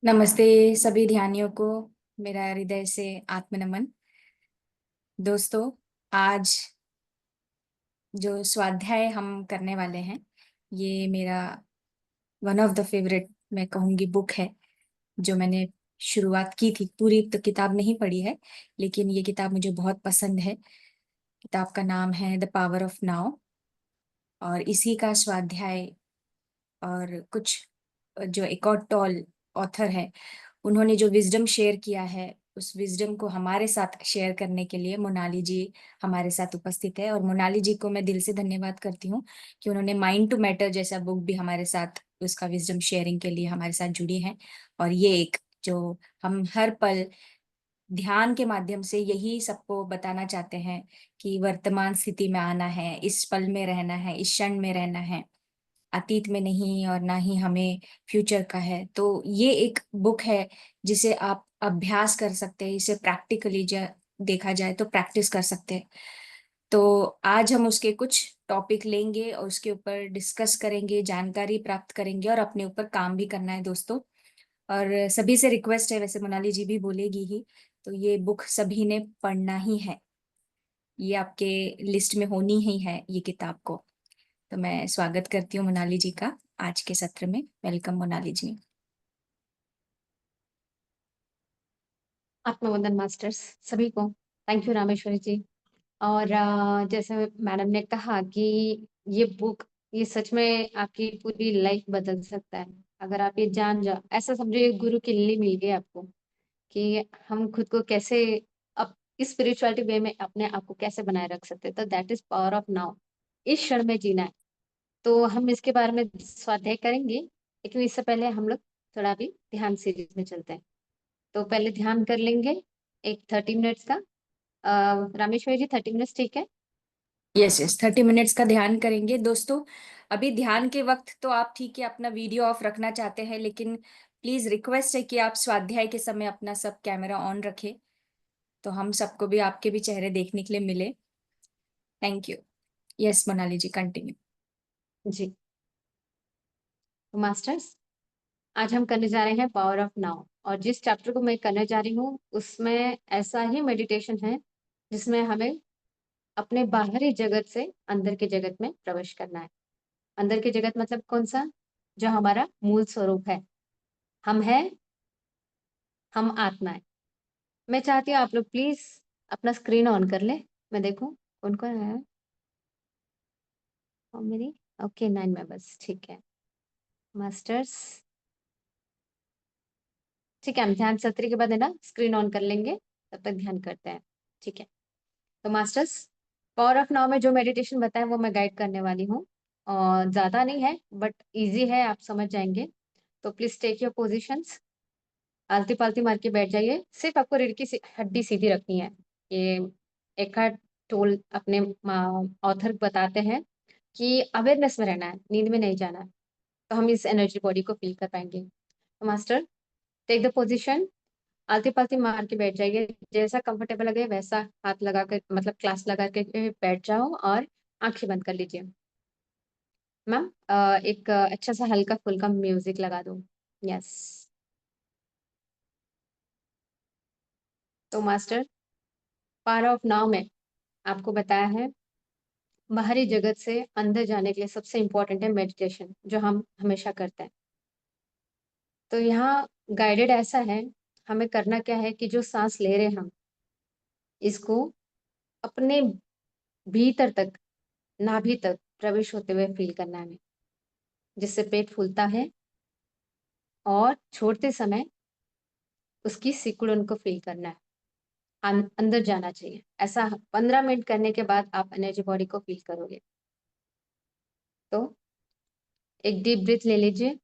नमस्ते सभी ध्यानियों को। मेरा हृदय से आत्म नमन। दोस्तों, आज जो स्वाध्याय हम करने वाले हैं, ये मेरा वन ऑफ द फेवरेट मैं कहूँगी बुक है। जो मैंने शुरुआत की थी, पूरी तो किताब नहीं पढ़ी है, लेकिन ये किताब मुझे बहुत पसंद है। किताब का नाम है द पावर ऑफ नाउ, और इसी का स्वाध्याय और कुछ जो एक और टॉल ऑथर है, उन्होंने जो विजडम शेयर किया है, उस विजडम को हमारे साथ शेयर करने के लिए मोनाली जी हमारे साथ उपस्थित है। और मोनाली जी को मैं दिल से धन्यवाद करती हूँ कि उन्होंने माइंड टू मैटर जैसा बुक भी हमारे साथ, उसका विजडम शेयरिंग के लिए हमारे साथ जुड़ी हैं। और ये एक जो हम हर पल ध्यान के माध्यम से यही सबको बताना चाहते हैं कि वर्तमान स्थिति में आना है, इस पल में रहना है, इस क्षण में रहना है, अतीत में नहीं, और ना ही हमें फ्यूचर का है। तो ये एक बुक है जिसे आप अभ्यास कर सकते हैं, इसे प्रैक्टिकली देखा जाए तो प्रैक्टिस कर सकते हैं। तो आज हम उसके कुछ टॉपिक लेंगे और उसके ऊपर डिस्कस करेंगे, जानकारी प्राप्त करेंगे और अपने ऊपर काम भी करना है दोस्तों। और सभी से रिक्वेस्ट है, वैसे मोनाली जी भी बोलेगी ही, तो ये बुक सभी ने पढ़ना ही है। ये आपके लिस्ट में होनी ही है ये किताब को। तो मैं स्वागत करती हूँ मोनाली जी का आज के सत्र में। वेलकम मोनाली जी। आत्मवंदन मास्टर्स सभी को। थैंक यू रामेश्वरी जी। और जैसे मैडम ने कहा कि ये बुक, ये सच में आपकी पूरी लाइफ बदल सकता है अगर आप ये जान जाओ। ऐसा समझो ये गुरु की लिली मिल गई आपको कि हम खुद को कैसे अब इस स्पिरिचुअलिटी वे में अपने आप को कैसे बनाए रख सकते हैं। तो that is power of now. इस क्षण में जीना है। तो हम इसके बारे में स्वाध्याय करेंगे, लेकिन इससे पहले हम लोग थोड़ा भी ध्यान सीरीज में चलते हैं। तो पहले ध्यान कर लेंगे एक 30 मिनट्स का। रामेश्वरी जी 30 मिनट्स ठीक है? यस यस, 30 मिनट्स का ध्यान करेंगे दोस्तों। अभी ध्यान के वक्त तो आप ठीक है अपना वीडियो ऑफ रखना चाहते हैं, लेकिन प्लीज रिक्वेस्ट है कि आप स्वाध्याय के समय अपना सब कैमरा ऑन रखें, तो हम सबको भी आपके भी चेहरे देखने के लिए मिले। Thank you. Yes Monali ji, continue. जी। तो मास्टर्स, आज हम करने जा रहे हैं पावर ऑफ नाउ। और जिस चैप्टर को मैं करने जा रही हूँ उसमें ऐसा ही मेडिटेशन है जिसमें हमें अपने बाहरी जगत से अंदर के जगत में प्रवेश करना है। अंदर के जगत मतलब कौन सा? जो हमारा मूल स्वरूप है। हम है, हम आत्मा है। मैं चाहती हूँ आप लोग प्लीज अपना स्क्रीन ऑन कर ले। मैं देखूं कौन कौन है। और मेरी ओके 9 मेंबर्स ठीक है। मास्टर्स ठीक है, हम ध्यान सत्र के बाद है ना स्क्रीन ऑन कर लेंगे, तब तक ध्यान करते हैं। ठीक है। तो मास्टर्स, पावर ऑफ नाउ में जो मेडिटेशन बताया वो मैं गाइड करने वाली हूँ। और ज्यादा नहीं है बट इजी है, आप समझ जाएंगे। तो प्लीज टेक योर पोजिशंस। आलती पालती मार के बैठ जाइए। सिर्फ आपको रीढ़ की हड्डी सीधी रखनी है। ये एकार्ट टोल अपने ऑथर बताते हैं कि अवेयरनेस में रहना है, नींद में नहीं जाना है। तो हम इस एनर्जी बॉडी को फील कर पाएंगे। तो मास्टर, टेक द पोजिशन। आलती पालती मार के बैठ जाइए। जैसा कंफर्टेबल लगे वैसा हाथ लगा कर, मतलब क्लास लगा के बैठ जाओ और आंखें बंद कर लीजिए। मैम एक अच्छा सा हल्का फुल्का म्यूजिक लगा दो। यस। तो मास्टर, पावर ऑफ नाउ में आपको बताया है बाहरी जगत से अंदर जाने के लिए सबसे इम्पोर्टेंट है मेडिटेशन, जो हम हमेशा करते हैं। तो यहाँ गाइडेड ऐसा है, हमें करना क्या है कि जो सांस ले रहे हैं हम, इसको अपने भीतर तक, नाभि तक प्रवेश होते हुए फील करना है हमें, जिससे पेट फूलता है। और छोड़ते समय उसकी सिकुड़न को फील करना है। अंदर जाना चाहिए। ऐसा 15 मिनट करने के बाद आप एनर्जी बॉडी को फील करोगे। तो एक डीप ब्रीथ ले लीजिए।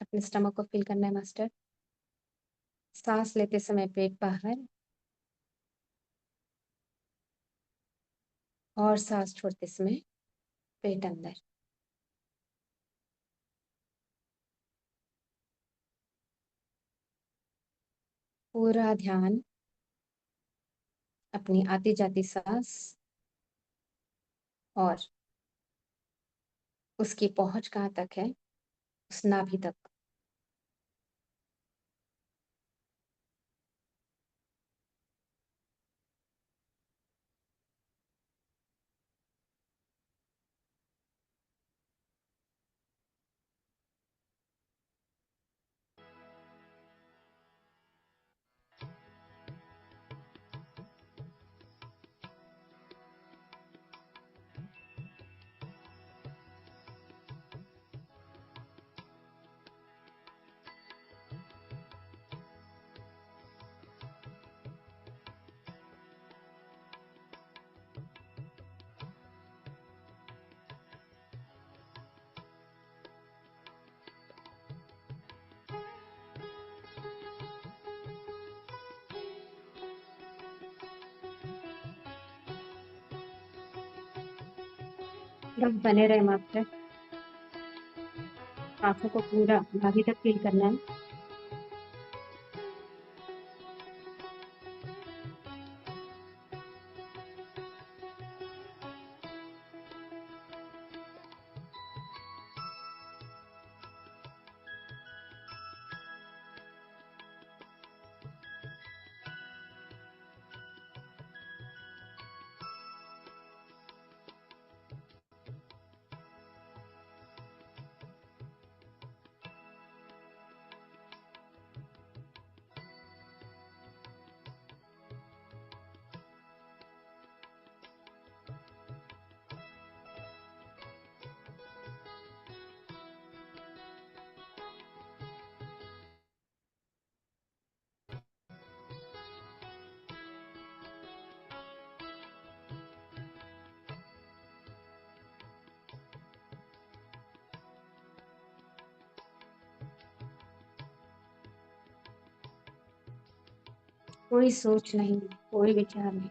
अपने स्टमक को फील करना है मास्टर। सांस लेते समय पेट बाहर और सांस छोड़ते समय पेट अंदर। पूरा ध्यान अपनी आती जाती सांस और उसकी पहुंच कहाँ तक है, उस नाभि तक। बस बने रहे मास्टर। सांसों को पूरा नाभि तक फील करना है। कोई सोच नहीं, कोई विचार नहीं।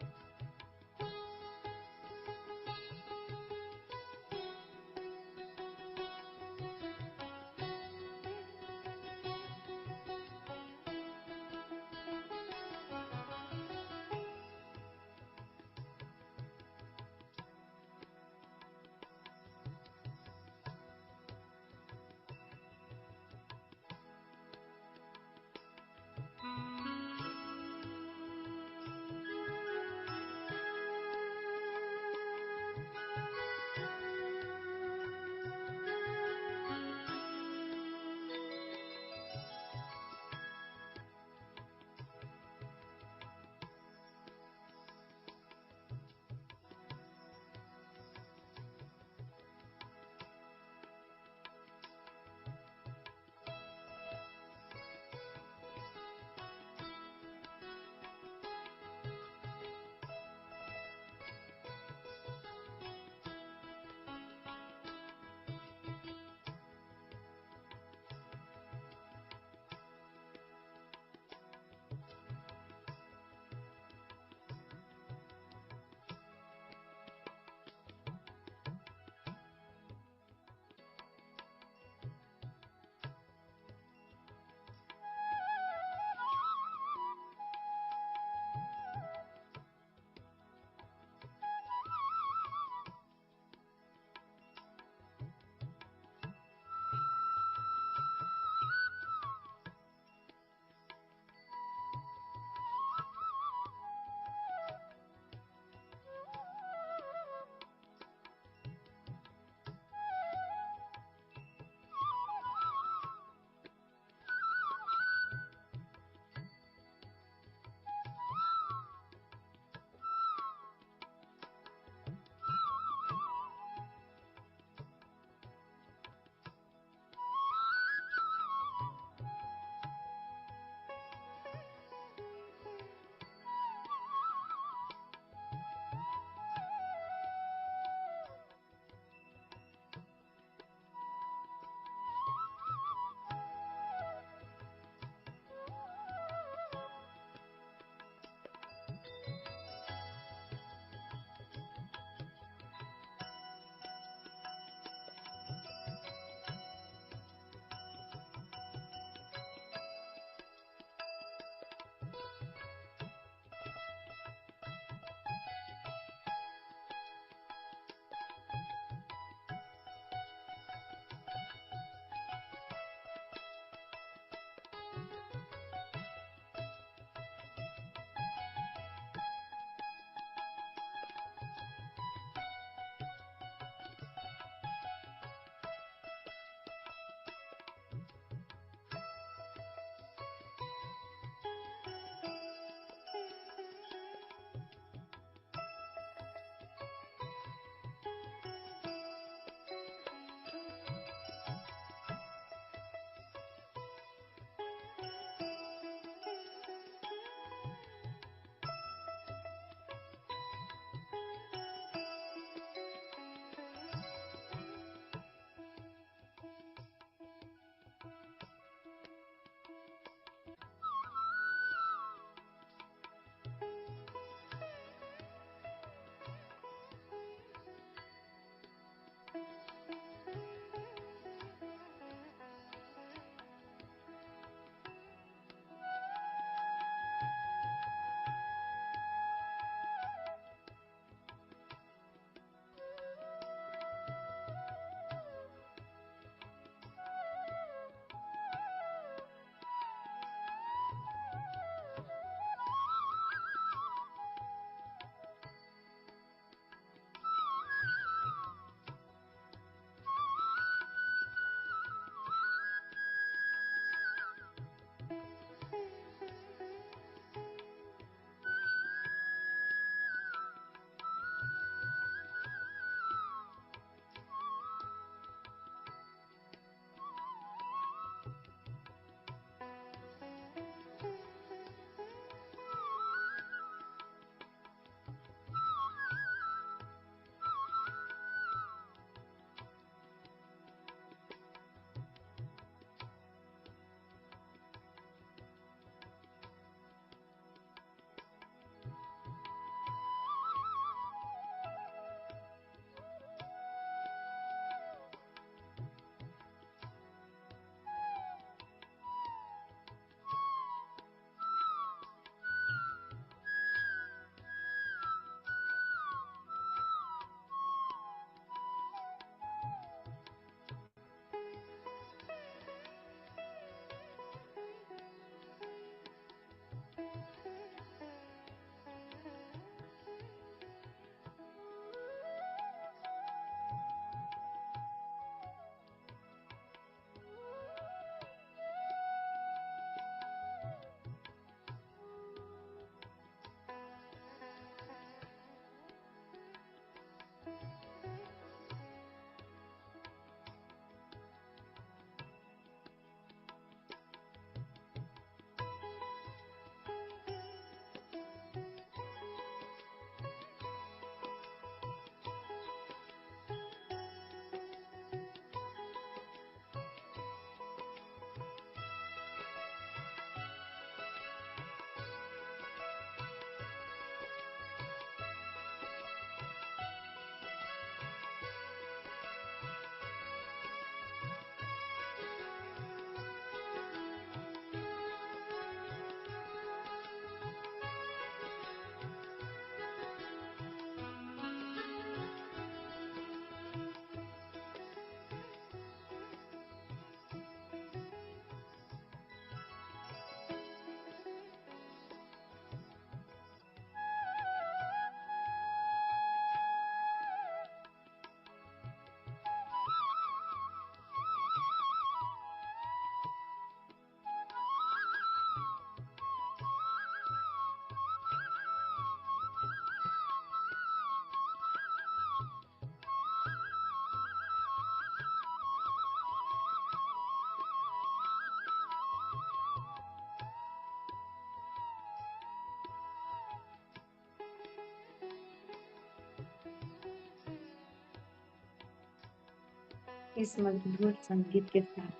इस मधुर संगीत के साथ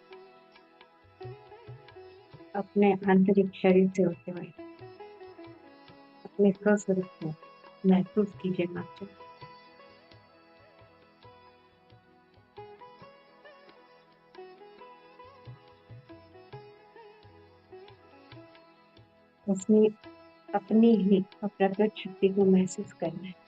अपने आंतरिक शरीर से होते हुए अपने स्वस्वरूप को महसूस कीजिए मास्टर। उसमें अपनी ही अप्रकट शक्ति को महसूस करना है।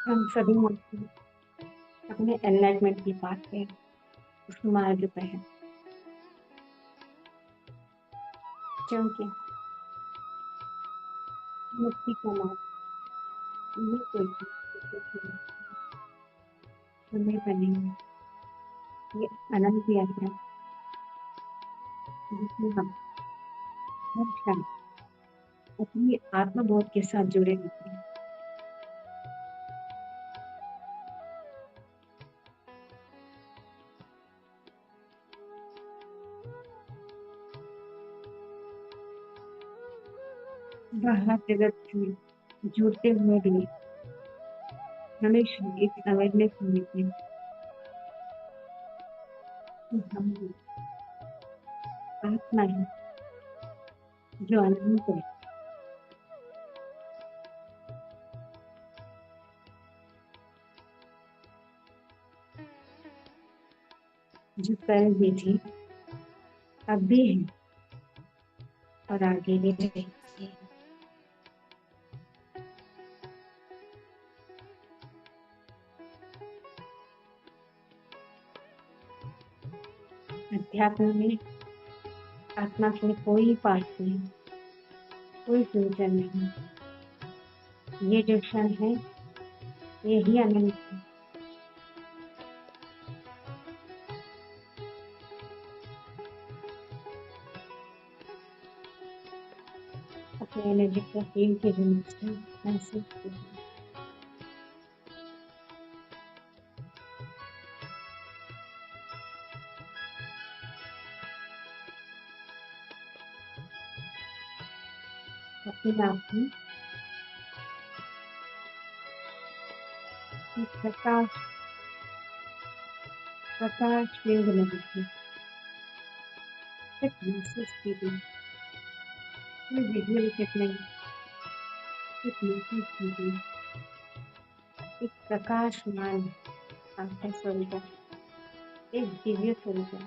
हम सभी मनुष्य अपने एनलाइटमेंट की बात पे उस मार्ग पे है, क्योंकि मुक्ति का मार्ग ये कोई समय पर नहीं है। ये अनंत यात्रा जिसमें हम हर क्षण अपनी आत्मबोध के साथ जुड़े होते हैं। बाहर जगत से जुड़ते हुए भी हमेशा एक अवेयरनेस होनी चाहिए कि हम भी आत्मा है जो अनंत है, जो कल भी थी, अब भी है और आगे भी रहेगी। अध्यात्म में आत्मा के कोई पार्ट नहीं, कोई फ्यूचर नहीं। ये जो क्षण है यही अनंत है। अपने एनर्जी का फील कीजिए मास्टर, महसूस कीजिए। अपने आप में एक प्रकाश फील्ड में देखिए, सिर्फ महसूस कीजिए। कोई विजुअल इफेक्ट नहीं, सिर्फ महसूस कीजिए। एक प्रकाशमान आपका स्वरूप है, एक दिव्य स्वरूप है।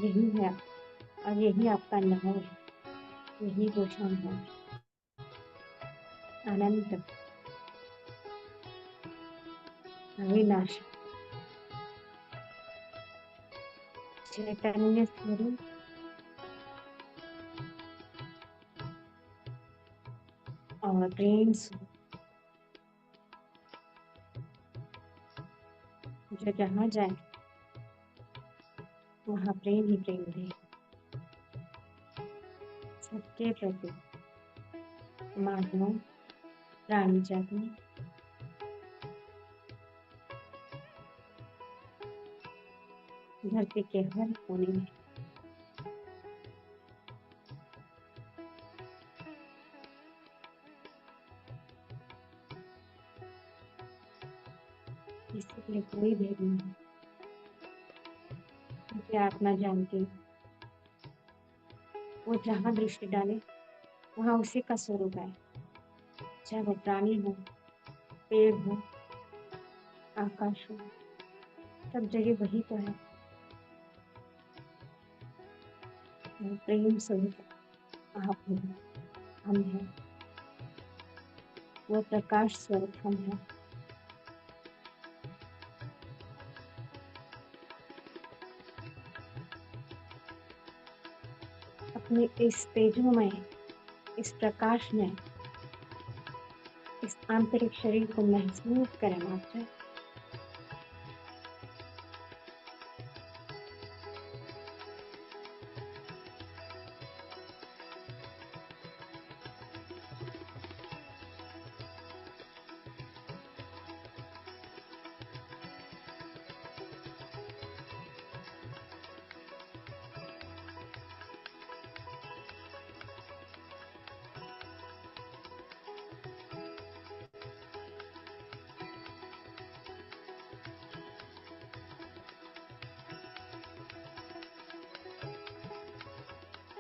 यही है और यही आपका नाम है, यही वो क्षण है। अनंत, अविनाशी, चैतन्य स्वरूप और प्रेम स्वरूप, जो जहाँ जाए वहाँ प्रेम ही प्रेम दे, सबके प्रति, मानव, प्राणी जाति, धरती के हर कोने में। इसके लिए कोई भेद नहीं है, क्योंकि आत्मा जानती है वो जहाँ दृष्टि डाले वहाँ उसी का स्वरूप है, चाहे वो प्राणी हो, पेड़ हो, आकाश हो, सब जगह वही तो है। वो प्रेम स्वरूप आप हो, हम हैं। वो प्रकाश स्वरूप हम हैं। अपने इस तेजोमय, इस प्रकाश में, इस आंतरिक शरीर को महसूस करें मास्टर।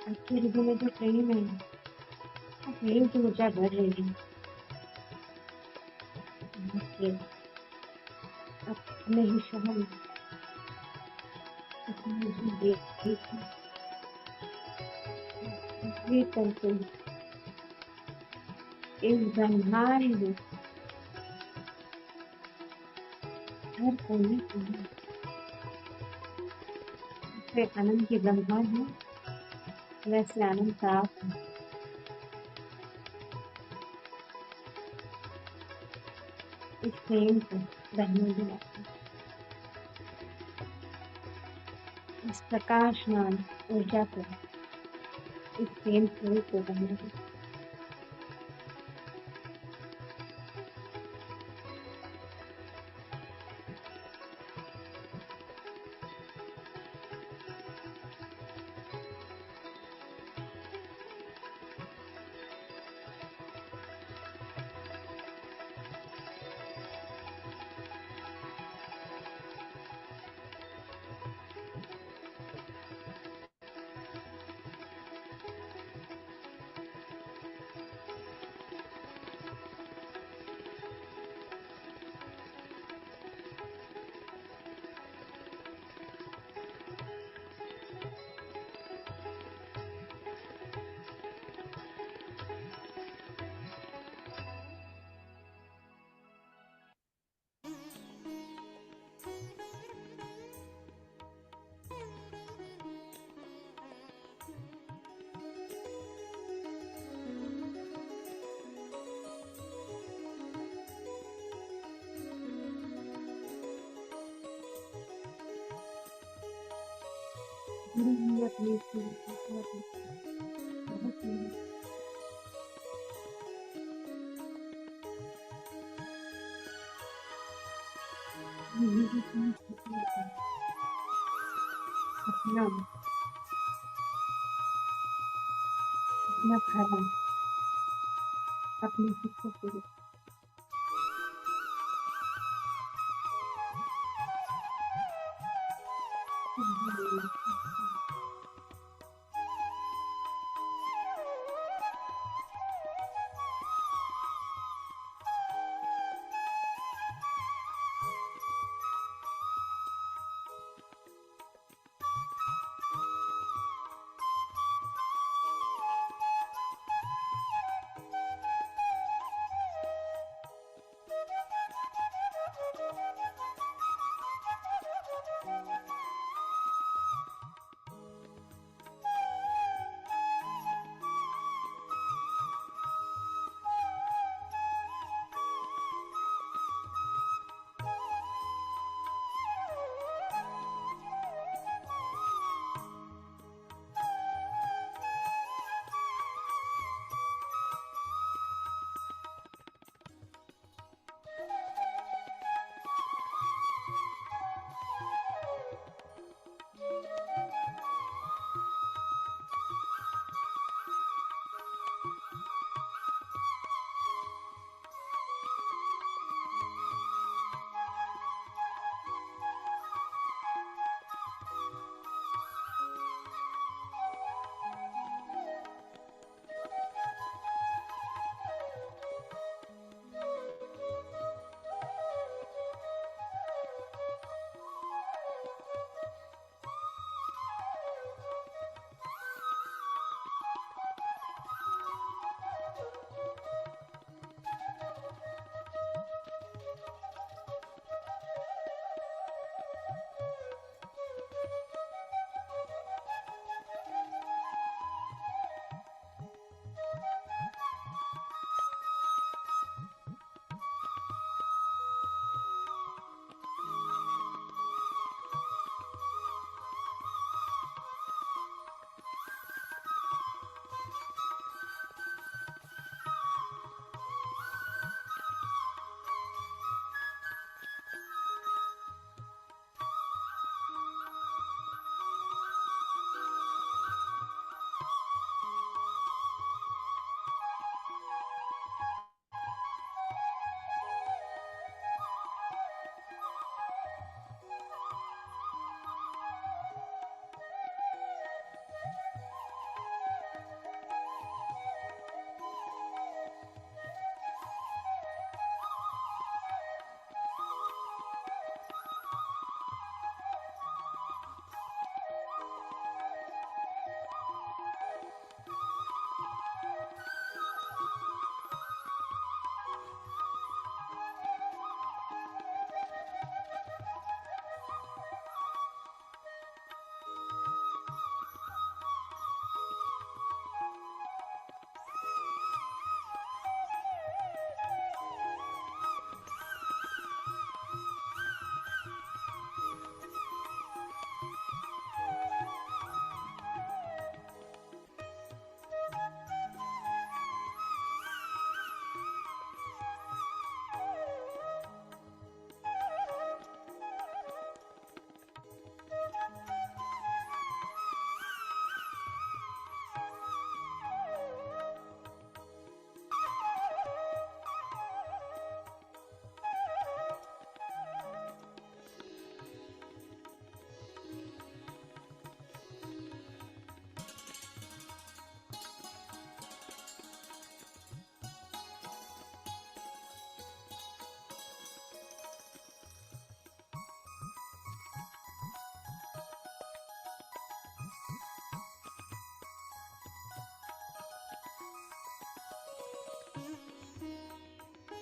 आपके हृदय में जो प्रेम है, वो प्रेम की ऊर्जा बढ़ रही है। अपने ही शहर में, अपने ही देश में, ये करके इस ब्रह्मांड में हर कोने कोने से आनंद की ब्रह्मांड है, वैसे आनंद का आप हैं। इस प्रेम को बहने दिलाते, इस प्रकाशमान ऊर्जा को, इस प्रेम स्वरूप को बहने दिलाते। अपनी बहुत अपना अपना खाना, अपने खुद को पूरी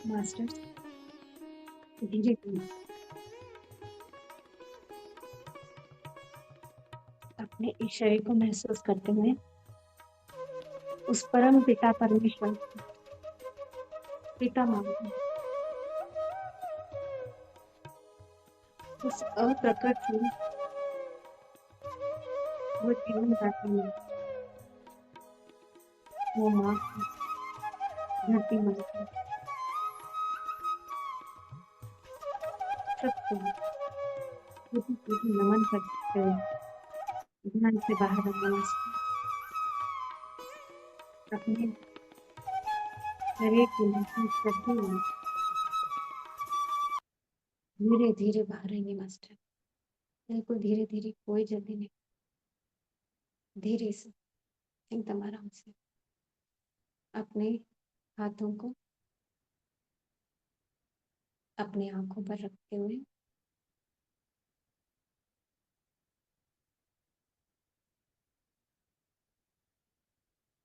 मास्टर्स धीरे धीरे अपने इस शरीर को महसूस करते हुए उस परम पिता परमेश्वर को पिता मानते हैं, उस अप्रकट से वो जीवन दाता है, वो माँ को धरती माता है, सबको कोटि कोटि नमन करते हुए ध्यान से बाहर आना मास्टर, अपने शरीर को महसूस करते हुए धीरे धीरे बाहर आएंगे मास्टर। बिल्कुल धीरे धीरे, कोई जल्दी नहीं, धीरे से एकदम आराम से अपने हाथों को अपनी आंखों पर रखते हुए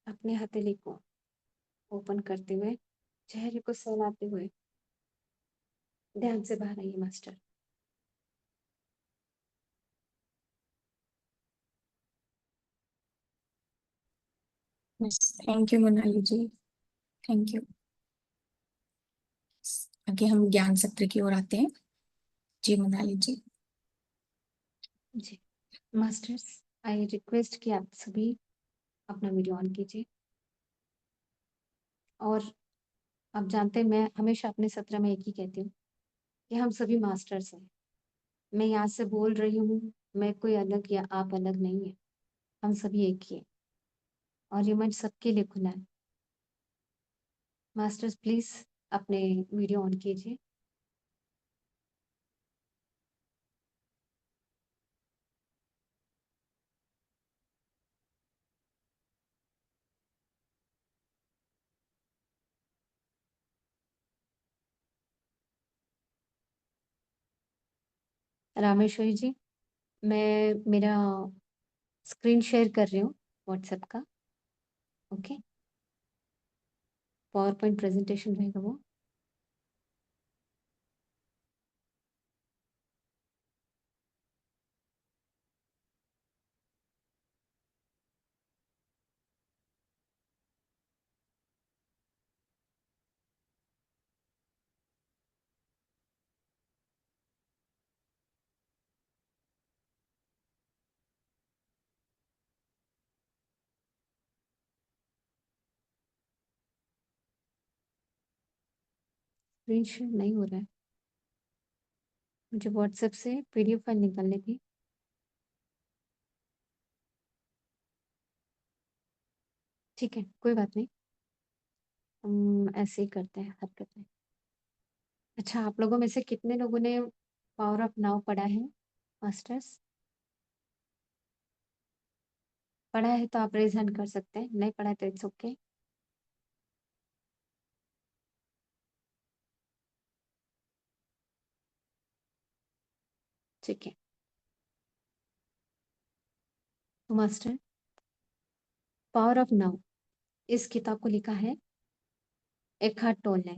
अपने हथेली को ओपन करते हुए चेहरे को सहलाते हुए ध्यान से बाहर आइए master. Thank you Monali ji, thank you. आगे हम ज्ञान सत्र की ओर आते हैं। जी मोनाली जी। जी मास्टर्स, आई रिक्वेस्ट कि आप सभी अपना वीडियो ऑन कीजिए। और आप जानते हैं मैं हमेशा अपने सत्र में एक ही कहती हूँ कि हम सभी मास्टर्स हैं। मैं यहाँ से बोल रही हूँ, मैं कोई अलग या आप अलग नहीं है, हम सभी एक ही है और ये मंच सबके लिए खुला है। मास्टर्स प्लीज अपने वीडियो ऑन कीजिए। रामेश्वरी जी, मैं मेरा स्क्रीन शेयर कर रही हूँ व्हाट्सएप का। ओके, पावर पॉइंट प्रेजेंटेशन रहेगा वो। स्क्रीन शेयर नहीं हो रहा है, मुझे व्हाट्सएप से पीडीएफ फाइल निकालने की। ठीक है, कोई बात नहीं, हम ऐसे ही करते हैं, हरकत नहीं। अच्छा, आप लोगों में से कितने लोगों ने पावर ऑफ नाउ पढ़ा है मास्टर्स? पढ़ा है तो आप रेज हैंड कर सकते हैं, नहीं पढ़ा है तो इट्स ओके। ठीक है, तो मास्टर पावर ऑफ नाउ इस किताब को लिखा है एखार्ट टोले।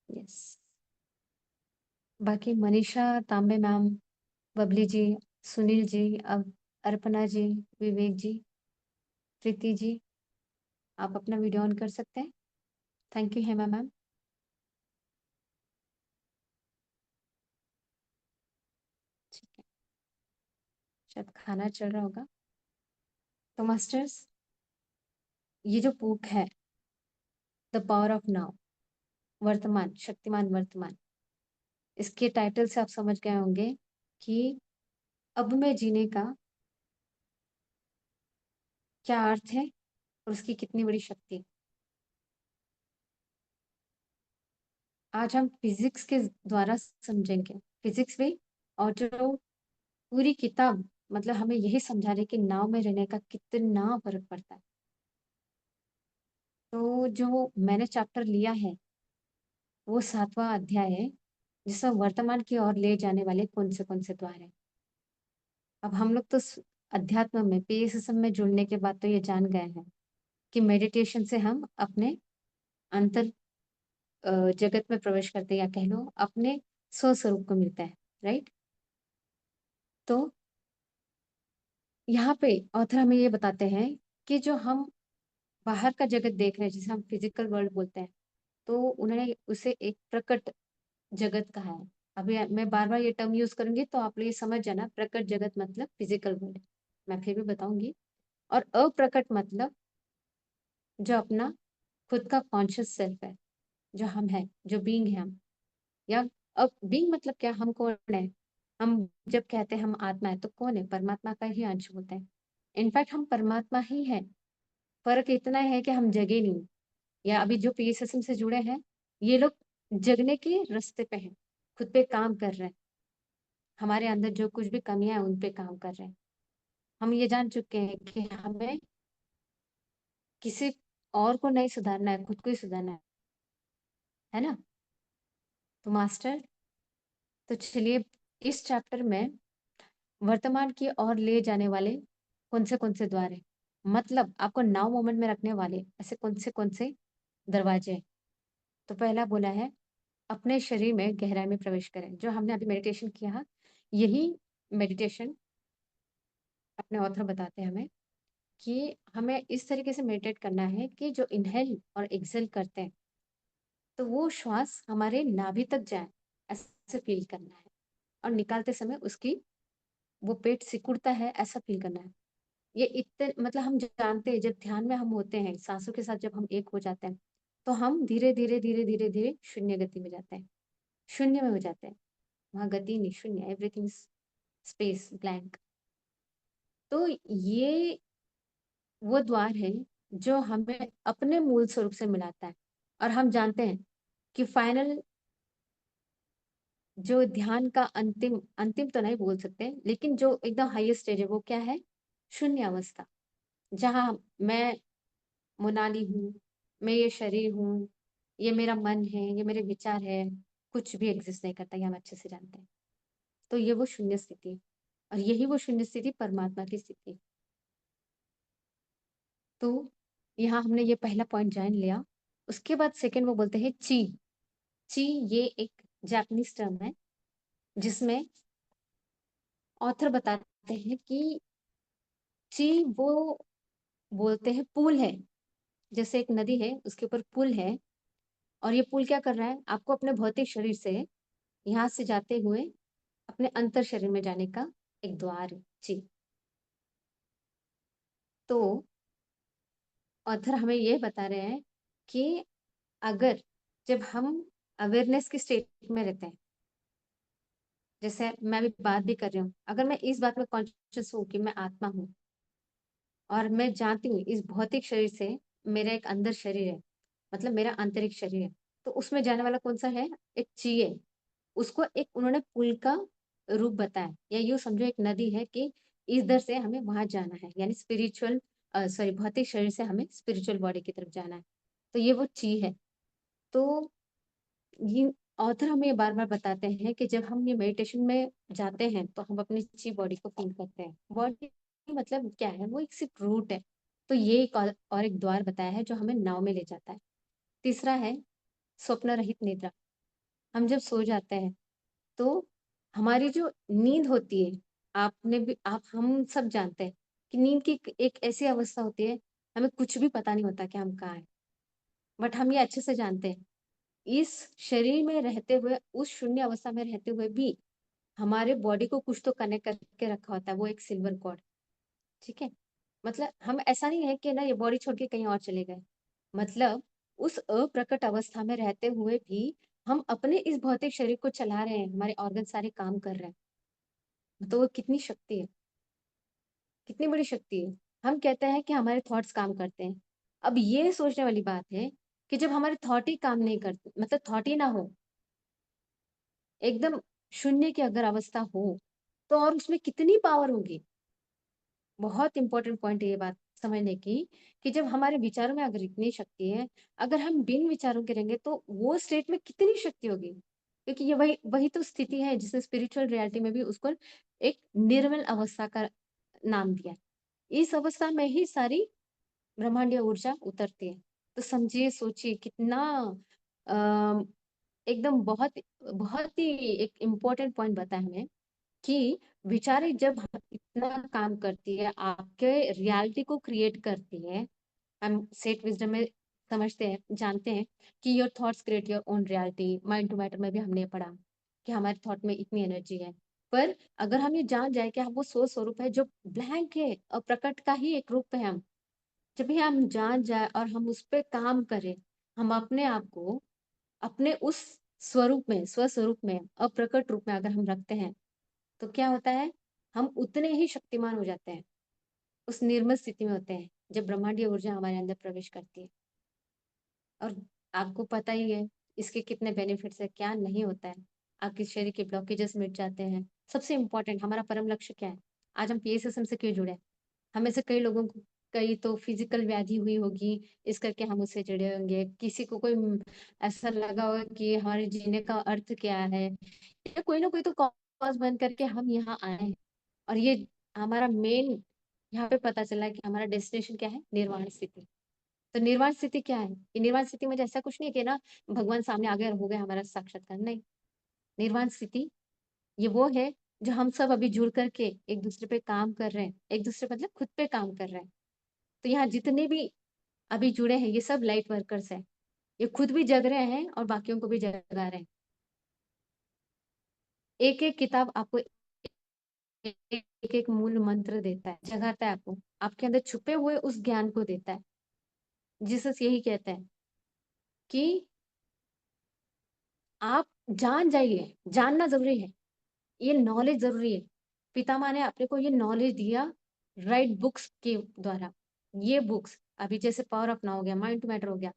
यस, बाकी मनीषा तांबे मैम, बबली जी, सुनील जी, अब अर्पणा जी, विवेक जी, प्रीति जी, आप अपना वीडियो ऑन कर सकते हैं। Thank you Hema ma'am. ठीक है, शायद खाना चल रहा होगा। तो मास्टर्स, ये जो बुक है द पावर ऑफ नाउ, वर्तमान शक्तिमान वर्तमान, इसके टाइटल से आप समझ गए होंगे कि अब में जीने का क्या अर्थ है और उसकी कितनी बड़ी शक्ति है। आज हम फिजिक्स के द्वारा समझेंगे, फिजिक्स भी, और जो पूरी किताब मतलब हमें यही समझा रही है कि नाव में रहने का कितना फर्क पड़ता है। तो जो मैंने चैप्टर लिया है वो 7वां अध्याय है, जिसमें वर्तमान की ओर ले जाने वाले कौन से द्वार है। अब हम लोग तो अध्यात्म में पीएसएसएम में जुड़ने के बाद तो ये जान गए हैं कि मेडिटेशन से हम अपने अंतर जगत में प्रवेश करते हैं, या कह लो अपने स्वस्वरूप को मिलता है, राइट। तो यहाँ पे ऑथर हमें ये बताते हैं कि जो हम बाहर का जगत देख रहे हैं, जिसे हम फिजिकल वर्ल्ड बोलते हैं, तो उन्होंने उसे एक प्रकट जगत कहा है। अभी मैं बार बार ये टर्म यूज करूंगी तो आप लोग ये समझ जाना, प्रकट जगत मतलब फिजिकल वर्ल्ड, मैं फिर भी बताऊंगी। और अप्रकट मतलब जो अपना खुद का कॉन्शियस सेल्फ है, जो हम है, जो बीइंग है हम। या अब बीइंग मतलब क्या, हम कौन है। हम जब कहते हैं हम आत्मा है, तो कौन है, परमात्मा का ही अंश होता है। इनफैक्ट हम परमात्मा ही है, फर्क इतना है कि हम जगे नहीं। या अभी जो पीएसएसएम से जुड़े हैं, ये लोग जगने के रास्ते पे हैं, खुद पे काम कर रहे हैं, हमारे अंदर जो कुछ भी कमियां हैं उन पे काम कर रहे हैं। हम ये जान चुके हैं कि हमें किसी और को नहीं सुधारना है, खुद को ही सुधारना है ना। तो मास्टर, तो चलिए इस चैप्टर में वर्तमान की ओर ले जाने वाले कौन से द्वार हैं, मतलब आपको नाउ मोमेंट में रखने वाले ऐसे कौन से दरवाजे हैं। तो पहला बोला है, अपने शरीर में गहराई में प्रवेश करें। जो हमने अभी मेडिटेशन किया, यही मेडिटेशन अपने ऑथर बताते हैं हमें कि हमें इस तरीके से मेडिटेट करना है कि जो इनहेल और एक्सेल करते हैं, तो वो श्वास हमारे नाभि तक जाए, ऐसे फील करना है। और निकालते समय उसकी वो पेट सिकुड़ता है, ऐसा फील करना है। ये इतने मतलब हम जानते हैं, जब ध्यान में हम होते हैं, सांसों के साथ जब हम एक हो जाते हैं, तो हम धीरे धीरे धीरे धीरे धीरे शून्य गति में जाते हैं, शून्य में हो जाते हैं। वहां गति नहीं, शून्य, एवरीथिंग स्पेस ब्लैंक। तो ये वो द्वार है जो हमें अपने मूल स्वरूप से मिलाता है। और हम जानते हैं कि फाइनल जो ध्यान का अंतिम अंतिम तो नहीं बोल सकते, लेकिन जो एकदम हाईएस्ट स्टेज है वो क्या है, शून्य अवस्था। जहाँ मैं मोनाली हूँ, मैं ये शरीर हूँ, ये मेरा मन है, ये मेरे विचार है, कुछ भी एग्जिस्ट नहीं करता, ये हम अच्छे से जानते हैं। तो ये वो शून्य स्थिति है, और यही वो शून्य स्थिति परमात्मा की स्थिति है। तो यहाँ हमने ये पहला पॉइंट जान लिया। उसके बाद सेकंड वो बोलते हैं ची। ची ये एक जापानीज टर्म है, जिसमें ऑथर बताते हैं कि ची वो बोलते हैं पुल है, जैसे एक नदी है उसके ऊपर पुल है, और ये पुल क्या कर रहा है, आपको अपने भौतिक शरीर से यहाँ से जाते हुए अपने अंतर शरीर में जाने का एक द्वार है जी। तो ऑथर हमें ये बता रहे हैं कि अगर जब हम अवेयरनेस की स्टेट में रहते हैं, जैसे मैं भी बात भी कर रही हूँ, अगर मैं इस बात में कॉन्शियस हूँ कि मैं आत्मा हूँ, और मैं जानती हूँ इस भौतिक शरीर से मेरा एक अंदर शरीर है, मतलब मेरा आंतरिक शरीर है, तो उसमें जाने वाला कौन सा है, एक ची है। उसको एक उन्होंने पुल का रूप बताया, या यूं समझो एक नदी है कि इधर से हमें वहां जाना है, यानी स्पिरिचुअल सॉरी भौतिक शरीर से हमें स्पिरिचुअल बॉडी की तरफ जाना है। तो ये वो ची है। तो ये ऑथर हमें ये बार बार बताते हैं कि जब हम ये मेडिटेशन में जाते हैं तो हम अपनी ची बॉडी को फील करते हैं। बॉडी मतलब क्या है, वो एक सिर्फ रूट है। तो ये एक और एक द्वार बताया है जो हमें नाव में ले जाता है। तीसरा है स्वप्न रहित निद्रा। हम जब सो जाते हैं तो हमारी जो नींद होती है, आपने भी आप हम सब जानते हैं कि नींद की एक ऐसी अवस्था होती है, हमें कुछ भी पता नहीं होता कि हम कहाँ हैं। बट हम ये अच्छे से जानते हैं, इस शरीर में रहते हुए, उस शून्य अवस्था में रहते हुए भी हमारे बॉडी को कुछ तो कनेक्ट करके रखा होता है, वो एक सिल्वर कॉर्ड। ठीक है, मतलब हम ऐसा नहीं है कि ना ये बॉडी छोड़ के कहीं और चले गए, मतलब उस अप्रकट अवस्था में रहते हुए भी हम अपने इस भौतिक शरीर को चला रहे हैं, हमारे ऑर्गन सारे काम कर रहे हैं। तो वो कितनी शक्ति है, कितनी बड़ी शक्ति है। हम कहते हैं कि हमारे थॉट्स काम करते हैं। अब ये सोचने वाली बात है कि जब हमारे थॉट ही काम नहीं करते, मतलब थॉट ही ना हो, एकदम शून्य की अगर अवस्था हो, तो और उसमें कितनी पावर होगी। बहुत इंपॉर्टेंट पॉइंट है ये बात समझने की, कि जब हमारे विचारों में अगर इतनी शक्ति है, अगर हम बिन विचारों के रहेंगे तो वो स्टेट में कितनी शक्ति होगी। क्योंकि ये वही वही तो स्थिति है जिसने स्पिरिचुअल रियलिटी में भी उसको एक निर्मल अवस्था का नाम दिया है। इस अवस्था में ही सारी ब्रह्मांडीय ऊर्जा उतरती है। तो समझिए, सोचिए कितना अ, एकदम बहुत बहुत ही एक इम्पोर्टेंट पॉइंट बताया हमें कि विचारें जब इतना काम करती है, आपके रियलिटी को क्रिएट करती है। हम सेट विजडम में समझते हैं, जानते हैं कि your thoughts create your own reality. Mind to matter में भी हमने पढ़ा कि हमारे थॉट में इतनी एनर्जी है। पर अगर हम ये जान जाए कि हम वो सोच स्वरूप है जो ब्लैंक है और प्रकट का ही एक रूप है हम, जब भी हम जान जाए और हम उस पे काम करें, हम अपने आप को अपने उस स्वरूप में, स्वस्वरूप में, अप्रकट रूप में अगर हम रखते हैं, तो क्या होता है, हम उतने ही शक्तिमान हो जाते हैं, उस निर्मल स्थिति में होते हैं जब ब्रह्मांडीय ऊर्जा हमारे अंदर प्रवेश करती है। और आपको पता ही है इसके कितने बेनिफिट्स है, क्या नहीं होता है। आपके शरीर के ब्लॉकेजेस मिट जाते हैं। सबसे इम्पोर्टेंट, हमारा परम लक्ष्य क्या है? आज हम पीएसएसएम से क्यों जुड़े हैं? हमें से कई लोगों को, कई तो फिजिकल व्याधि हुई होगी, इस करके हम उससे जुड़े होंगे। किसी को कोई ऐसा लगा होगा कि हमारे जीने का अर्थ क्या है, या कोई ना कोई तो कॉज बन करके हम यहाँ आए हैं। और ये हमारा मेन, यहाँ पे पता चला कि हमारा डेस्टिनेशन क्या है, निर्वाण स्थिति। तो निर्वाण स्थिति क्या है? ये निर्वाण स्थिति में ऐसा कुछ नहीं कि ना भगवान सामने आ गए और हो गया हमारा साक्षात्कार, नहीं। निर्वाण स्थिति ये वो है जो हम सब अभी जुड़ करके एक दूसरे पे काम कर रहे हैं, एक दूसरे मतलब खुद पे काम कर रहे हैं। तो यहाँ जितने भी अभी जुड़े हैं ये सब लाइट वर्कर्स हैं। ये खुद भी जग रहे हैं और बाकियों को भी जगा रहे हैं। एक एक किताब आपको एक एक मूल मंत्र देता है, जगाता है आपको, आपके अंदर छुपे हुए उस ज्ञान को देता है। जीसस यही कहते हैं कि आप जान जाइए, जानना जरूरी है, ये नॉलेज जरूरी है। पितामह ने अपने को ये नॉलेज दिया राइट बुक्स के द्वारा। ये बुक्स अभी जैसे पावर ऑफ नाउ हो गया, माइंड टू मैटर हो गया,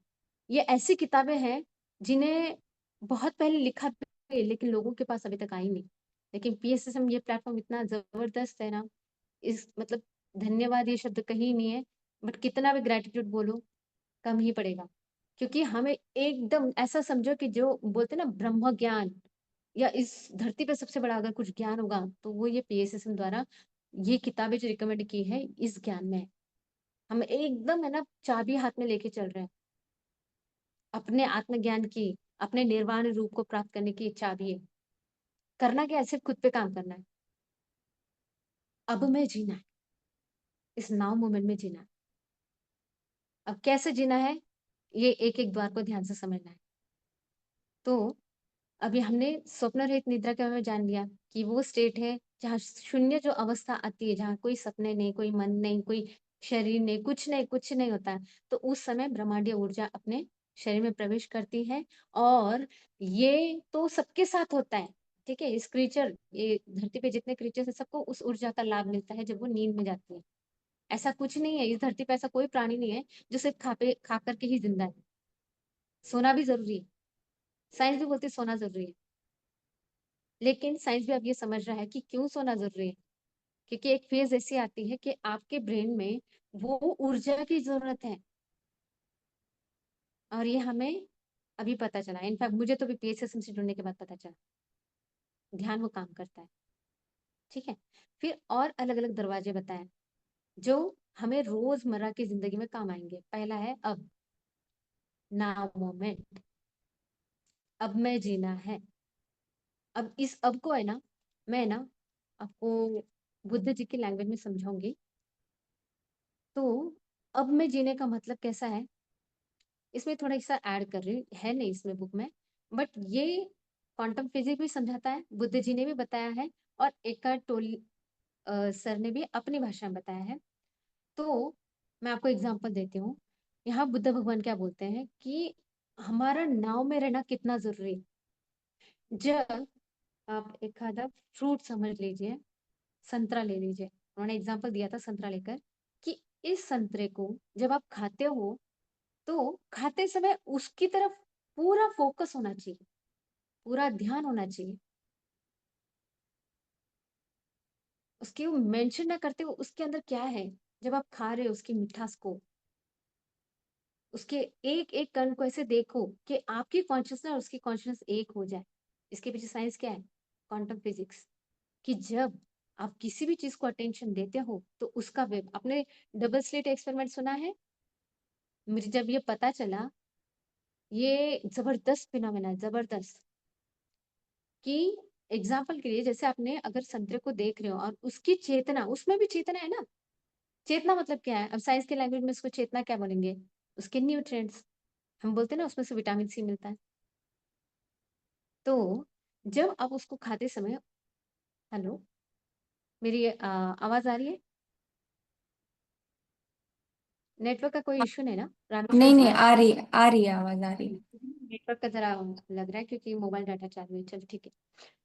ये ऐसी किताबें हैं जिन्हें बहुत पहले लिखा भी है, लेकिन लोगों के पास अभी तक आई नहीं। लेकिन पीएसएसएम ये प्लेटफॉर्म इतना जबरदस्त है ना, इस मतलब धन्यवाद ये शब्द कहीं नहीं है, बट कितना भी ग्रेटिट्यूड बोलो कम ही पड़ेगा। क्योंकि हमें एकदम ऐसा समझो कि जो बोलते हैं ना ब्रह्म ज्ञान, या इस धरती पे सबसे बड़ा अगर कुछ ज्ञान होगा तो वो ये पीएसएसएम द्वारा ये किताबें जो रिकमेंड की है इस ज्ञान में है। हम एकदम है ना चाबी हाथ में लेके चल रहे हैं, अपने आत्मज्ञान की, अपने निर्वाण रूप को प्राप्त करने की चाबी है। करना क्या है? सिर्फ खुद पे काम करना है। अब में जीना है, इस नाउ मोमेंट में जीना है। अब कैसे जीना है, ये एक एक द्वार को ध्यान से समझना है। तो अभी हमने स्वप्न रहित निद्रा के बारे में जान लिया कि वो स्टेट है जहाँ शून्य जो अवस्था आती है, जहाँ कोई सपने नहीं, कोई मन नहीं, कोई शरीर नहीं, कुछ नहीं, कुछ नहीं होता है। तो उस समय ब्रह्मांडीय ऊर्जा अपने शरीर में प्रवेश करती है। और ये तो सबके साथ होता है, ठीक है। इस क्रीचर, ये धरती पे जितने क्रीचर्स है, सबको उस ऊर्जा का लाभ मिलता है जब वो नींद में जाती है। ऐसा कुछ नहीं है, इस धरती पे ऐसा कोई प्राणी नहीं है जो सिर्फ खा करके ही जिंदा है। सोना भी जरूरी है, साइंस भी बोलती है सोना जरूरी है। लेकिन साइंस भी अब ये समझ रहा है कि क्यों सोना जरूरी है। क्योंकि एक फेज ऐसी आती है कि आपके ब्रेन में वो ऊर्जा की जरूरत है। और ये हमें अभी पता चला, इनफैक्ट मुझे तो भी पीएसएसएम से जुड़ने के बाद पता चला, ध्यान वो काम करता है, ठीक है। फिर और अलग अलग दरवाजे बताए जो हमें रोजमर्रा की जिंदगी में काम आएंगे। पहला है अब, नाउ मोमेंट, अब मैं जीना है। अब इस अब को है ना, मैं ना आपको बुद्ध जी की लैंग्वेज में समझाऊंगी। तो अब मैं जीने का मतलब कैसा है, इसमें थोड़ा सा ऐड कर रही हूँ, है नहीं इसमें बुक में, बट ये क्वांटम फिजिक्स भी समझाता है, बुद्ध जी ने भी बताया है, और एकार्ट टोल सर ने भी अपनी भाषा में बताया है। तो मैं आपको एग्जांपल देती हूँ। यहाँ बुद्ध भगवान क्या बोलते हैं कि हमारा नाव में रहना कितना जरूरी है। जब आप एक आधा फ्रूट समझ लीजिए, संतरा ले लीजिए, उन्होंने एग्जांपल दिया था संतरा लेकर, कि इस संतरे को जब आप खाते हो तो खाते समय उसकी तरफ पूरा फोकस होना चाहिए, पूरा ध्यान होना चाहिए। उसकी वो मेंशन ना करते हो उसके अंदर क्या है, जब आप खा रहे हो उसकी मिठास को, उसके एक एक कण को ऐसे देखो कि आपकी कॉन्शियसनेस और उसकी कॉन्शियसनेस एक हो जाए। इसके पीछे साइंस क्या है, क्वांटम फिजिक्स। कि जब आप किसी भी चीज को अटेंशन देते हो तो उसका वेव, आपने डबल स्लिट एक्सपेरिमेंट सुना है? मुझे जब ये पता चला, ये जबरदस्त फिनोमेना है, जबरदस्त। कि एग्जाम्पल के लिए जैसे आपने अगर संतरे को देख रहे हो और उसकी चेतना, उसमें भी चेतना है ना। चेतना मतलब क्या है? अब साइंस के लैंग्वेज में इसको चेतना क्या बोलेंगे? उसके न्यूट्रिएंट्स। हम बोलते हैं ना उसमें से विटामिन सी मिलता है। तो जब आप उसको खाते समय, हेलो, मेरी आवाज आ रही है? नेटवर्क का कोई इश्यू नहीं ना रामेश्वर नहीं जी? नहीं, आ रही है, आवाज आ रही है। नेटवर्क का जरा लग रहा है क्योंकि मोबाइल डाटा चालू है। चलो ठीक है।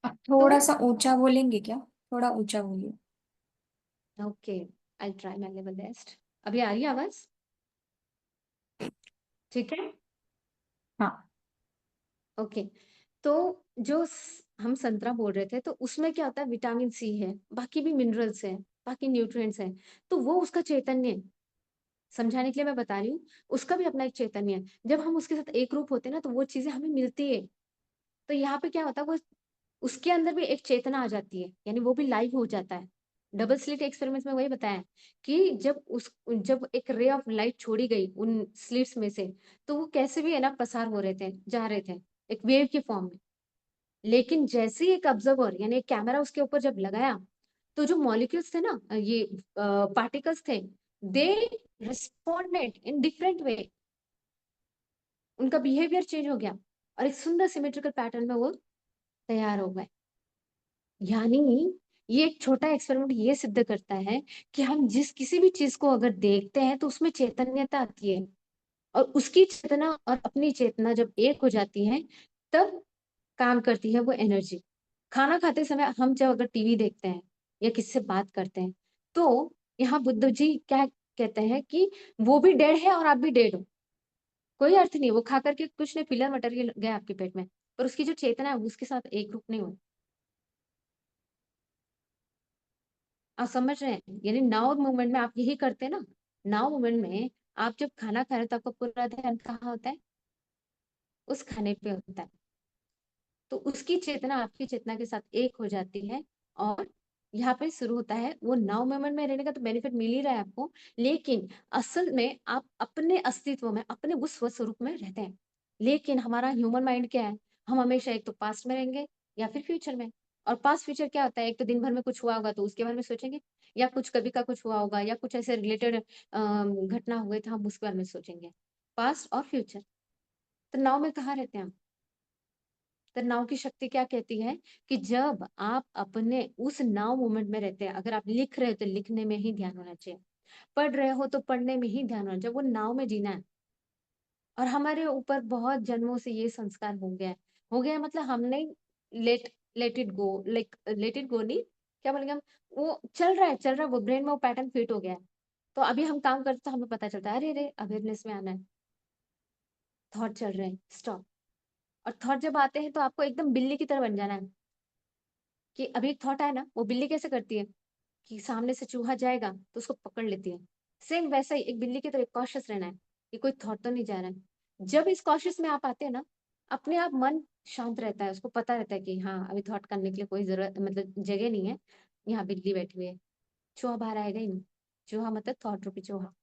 आप तो थोड़ा सा ऊंचा बोलेंगे क्या? थोड़ा ऊंचा बोलिए। Okay, I try my level best. अभी आ रही है आवाज? ठीक है। हाँ। ओके। तो जो हम संतरा बोल रहे थे, तो उसमें क्या होता है? विटामिन सी है, बाकी भी मिनरल्स है, बाकी न्यूट्रिएंट्स हैं। तो वो उसका चैतन्य है। समझाने के लिए मैं बता रही हूँ, उसका भी अपना एक चैतन्य है। जब हम उसके साथ एक रूप होते हैं ना, तो वो चीजें हमें मिलती है। तो यहाँ पे क्या होता है, वो उसके अंदर भी एक चेतना आ जाती है, यानी वो भी लाइव हो जाता है। डबल स्लिट एक्सपेरिमेंट में वही बताया कि जब एक रे ऑफ लाइट छोड़ी गई उन स्लिट्स में से, तो वो कैसे भी है ना प्रसार हो रहे थे, जा रहे थे, एक वेव के फॉर्म में। लेकिन जैसे ही एक ऑब्जर्वर यानी एक कैमरा उसके ऊपर जब लगाया, तो जो मॉलिक्यूल्स थे ना, ये पार्टिकल्स थे, दे रिस्पॉन्डेड इन डिफरेंट वे। उनका बिहेवियर चेंज हो गया और एक सुंदर सिमेट्रिकल पैटर्न में वो तैयार हो गए। यानी ये एक छोटा एक्सपेरिमेंट ये सिद्ध करता है कि हम जिस किसी भी चीज को अगर देखते हैं तो उसमें चैतन्यता आती है, और उसकी चेतना और अपनी चेतना जब एक हो जाती है, तब काम करती है वो एनर्जी। खाना खाते समय हम जब अगर टीवी देखते हैं या किसी से बात करते हैं, तो यहाँ बुद्ध जी क्या कहते हैं कि वो भी डेड है और आप भी डेड हो। कोई अर्थ नहीं, वो खा करके कुछ नहीं, फिलर मटेरियल गया आपके पेट में, पर उसकी जो चेतना है वो उसके साथ एक रूप नहीं हुई। आप समझ रहे हैं? यानी नाउ मूवमेंट में आप यही करते हैं ना। नाउ मूवमेंट में आप जब खाना खा रहे हो तो आपका पूरा ध्यान कहाँ होता है? उस खाने पे होता है। तो उसकी चेतना आपकी चेतना के साथ एक हो जाती है, और यहाँ पे शुरू होता है वो नाउ मोमेंट में रहने का। तो बेनिफिट मिल ही रहा है आपको, लेकिन असल में आप अपने अस्तित्व में, अपने उस स्वरूप में रहते हैं। लेकिन हमारा ह्यूमन माइंड क्या है? हम हमेशा एक तो पास्ट में रहेंगे या फिर फ्यूचर में। और पास्ट फ्यूचर क्या होता है? एक तो दिन भर में कुछ हुआ होगा तो उसके बारे में सोचेंगे, या कुछ कभी का कुछ हुआ होगा, या कुछ ऐसे रिलेटेड घटना हुए थे, हम उसके बारे में सोचेंगे। पास्ट और फ्यूचर। तो नाव में कहाँ रहते हैं हम? तो नाव की शक्ति क्या कहती है कि जब आप अपने उस नाव मोमेंट में रहते हैं, अगर आप लिख रहे हो तो लिखने में ही ध्यान होना चाहिए, पढ़ रहे हो तो पढ़ने में ही ध्यान होना चाहिए, वो नाव में जीना है। और हमारे ऊपर बहुत जन्मों से ये संस्कार हो गया है। हो गया है मतलब हमने let let it go, like let it go नहीं, क्या बोलेंगे हम, वो चल रहा है, चल रहा है, वो ब्रेन में वो पैटर्न फिट हो गया है। तो अभी हम काम करते तो हमें पता चलता है, अरे अरे अवेयरनेस में आना है, थॉट चल रहे हैं, स्टॉप। और थॉट जब आते हैं तो आपको एकदम बिल्ली की तरह बन जाना है। कि अभी एक थॉट आया ना, वो बिल्ली कैसे करती है कि सामने से चूहा जाएगा तो उसको पकड़ लेती है। सेम वैसा ही एक बिल्ली की तरह कॉशियस रहना है कि कोई थॉट तो नहीं जा रहा है। जब इस कॉशियस में आप आते हैं ना, अपने आप मन शांत रहता है, उसको पता रहता है कि हाँ अभी थॉट करने के लिए कोई जरूरत, मतलब जगह नहीं है। यहाँ बिल्ली बैठी हुई है, चूहा बाहर आएगा ही नहीं। चूहा मतलब थॉट रूपी चूहा।